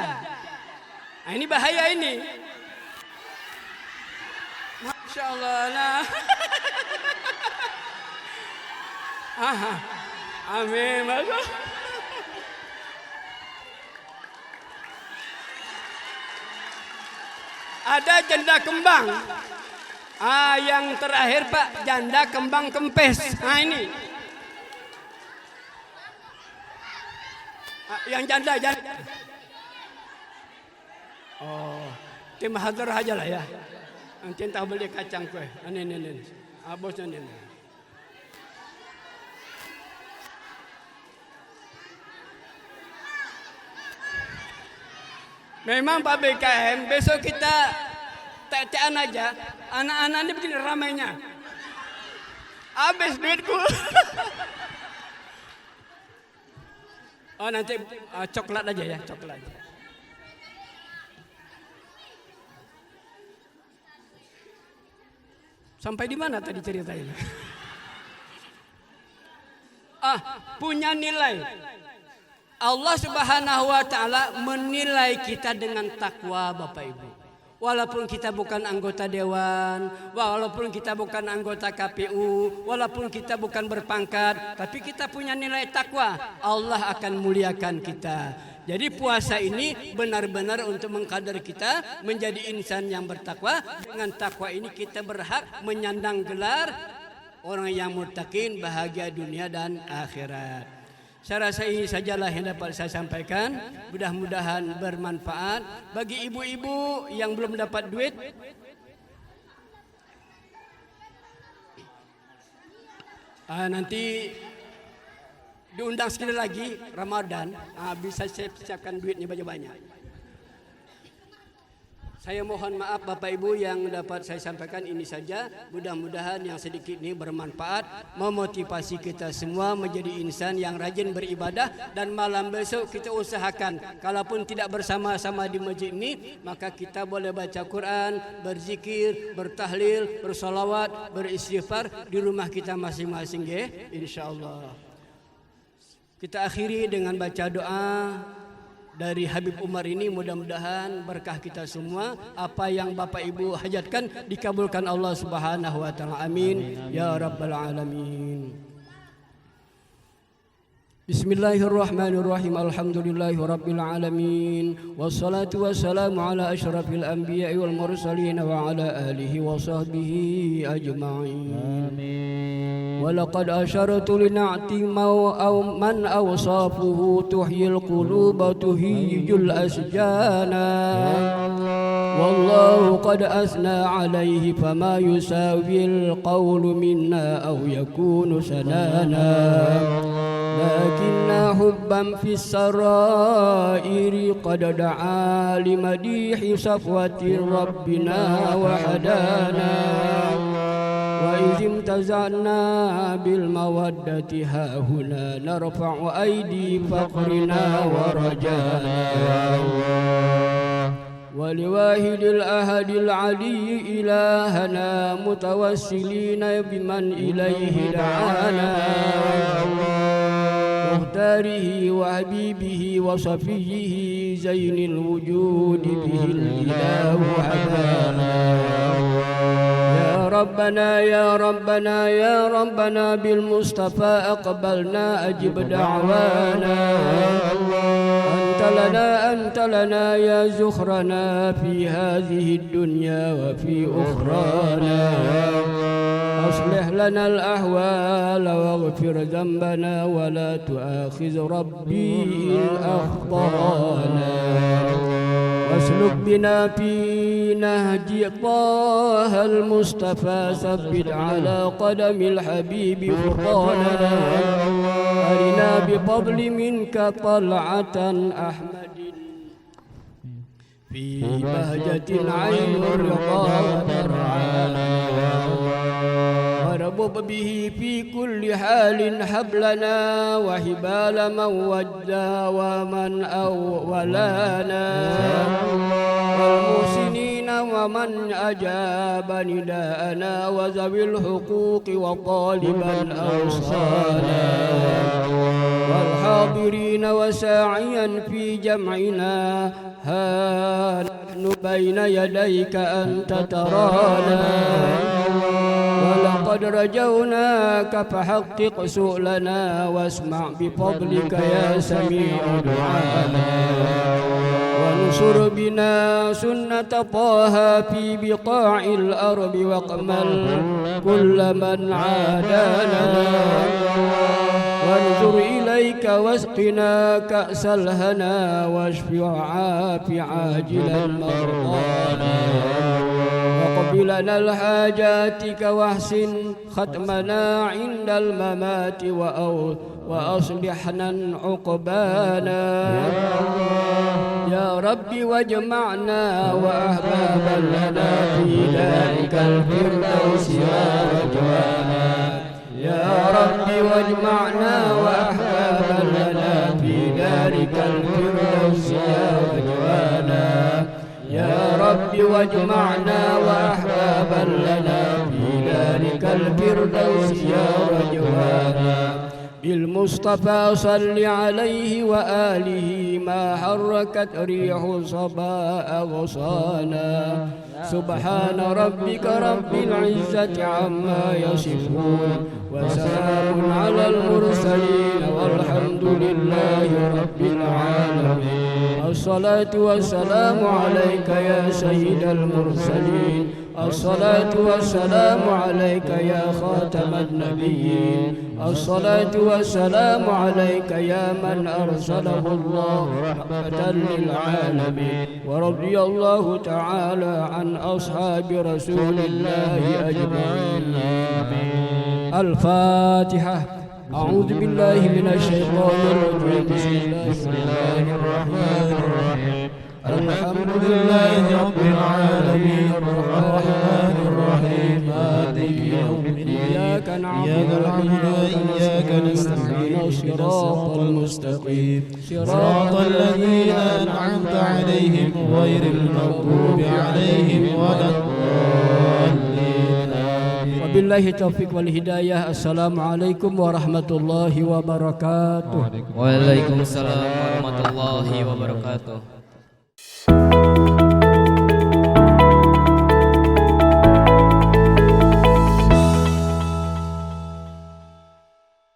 Nah, ini bahaya ini. Masya Allah. Nah. Amin. Masya Allah. Ada janda kembang. Yang terakhir Pak, janda kembang kempes. Nah ini. Yang janda. Oh, tim hadir aja lah ya. Nanti entah beli kacang kue. Ini. Bosnya ini. Memang Pak BKM, besok kita tetean aja. Anak-anak ini begini ramainya. Habis duitku. Oh nanti coklat aja ya, coklat. Sampai di mana tadi ceritanya? Punya nilai. Allah Subhanahu wa taala menilai kita dengan takwa Bapak Ibu. Walaupun kita bukan anggota dewan, walaupun kita bukan anggota KPU, walaupun kita bukan berpangkat, tapi kita punya nilai takwa. Allah akan muliakan kita. Jadi puasa ini benar-benar untuk mengkader kita menjadi insan yang bertakwa. Dengan takwa ini kita berhak menyandang gelar orang yang muttaqin, bahagia dunia dan akhirat. Saya rasa ini sajalah yang dapat saya sampaikan. Mudah-mudahan bermanfaat bagi ibu-ibu yang belum dapat duit. Nanti diundang sekali lagi Ramadan. Bisa saya siapkan duitnya banyak-banyak. Saya mohon maaf Bapak Ibu yang dapat saya sampaikan ini saja. Mudah-mudahan yang sedikit ini bermanfaat, memotivasi kita semua menjadi insan yang rajin beribadah. Dan malam besok kita usahakan, kalaupun tidak bersama-sama di masjid ini, maka kita boleh baca Quran, berzikir, bertahlil, bersolawat, beristighfar di rumah kita masing-masing ya, insya Allah. Kita akhiri dengan baca doa. dari Habib Umar ini, mudah-mudahan berkah kita semua. Apa yang Bapak Ibu hajatkan dikabulkan Allah Subhanahu wa taala. Amin ya rabbal alamin. Bismillahirrahmanirrahim. Alhamdulillahi rabbil alamin. Wassalatu wassalamu ala asyrafil anbiya'i wal mursalin wa ala alihi wa sahbihi ajma'in. Amin. Wa laqad ashartu lina'ti man awsafuhu tuhyil quluba tuhijul asjana. Wallahu qad asna alaihi fama yusawil qawlu minna aw yakunu sanana. Lakinna hubban fis sarairi qad da'a limadihi safwati rabbina wa hadana. Wa izim tazana bil mawaddati hahuna narfa'u aidi faqrina wa rajana. ولواحد الأحد العلي إلهنا متوسلين بمن إليه دعانا. مختاره وحبيبه وصفيه زين الوجود به الإله حبانا. يا ربنا يا ربنا يا ربنا بالمصطفى أقبلنا أجب دعوانا. أنت لنا يا زخرنا في هذه الدنيا وفي أخرانا. أصلح لنا الأحوال واغفر ذنبنا ولا تؤاخذ ربي إن أخطأنا. واسلك بنا في نهج طه المصطفى ثبت على قدم الحبيب خطانا. أرنا بفضل منك طلعة أحمد في بهجة عين الرضا ترعانا. واربط به في كل حال حبلنا وحبال من وجى ومن أولانا. والمحسنين ومن أجاب نداءنا وذوي الحقوق وطالبا أوصانا. والحاضرين وساعيا في جمعنا ها نحن بين يديك أنت ترانا. ولقد رجوناك فحقق سؤلنا واسمع بفضلك يا سميع دعانا. وانصر بنا سنة طه في بقاع الأرض واقمل كل من عادانا. وانظر إليك واسقنا كأس الهنا واشف وعاف عاجلا مرضانا. وقبلنا الحاجاتك واحسن ختمنا عند الممات وأصلحنا عقبانا. يا رب واجمعنا وأحبابا لنا في ذلك الفردوس ورجوانا. يا رب واجمعنا وأحبابا لنا في ذلك الفردوس ورجوانا. يا رب واجمعنا وأحبابا لنا في ذلك الفردوس يا رجوانا. بالمصطفى صل عليه وآله ما حركت ريح صبا أغصانا. سبحان ربك رب العزة عما يصفون وسلام على المرسلين والحمد لله رب العالمين. الصلاة والسلام عليك يا سيد المرسلين. الصلاة والسلام عليك يا خاتم النبيين. الصلاة والسلام عليك يا من أرسله الله رحمة للعالمين. ورضي الله تعالى عن أصحاب رسول الله أجمعين. الفاتحة. أعوذ بالله من الشيطان الرجيم. بسم الله الرحمن الرحيم. الحمد لله رب العالمين الرحمن الرحيم مالك يوم الدين. إياك نعبد وإياك نستعين. الصراط المستقيم صراط الذين أنعمت عليهم غير المغضوب عليهم ولا الضالين. Wabillahi taufiq wal hidayah. Assalamualaikum warahmatullahi wabarakatuh. Waalaikumsalam warahmatullahi wabarakatuh.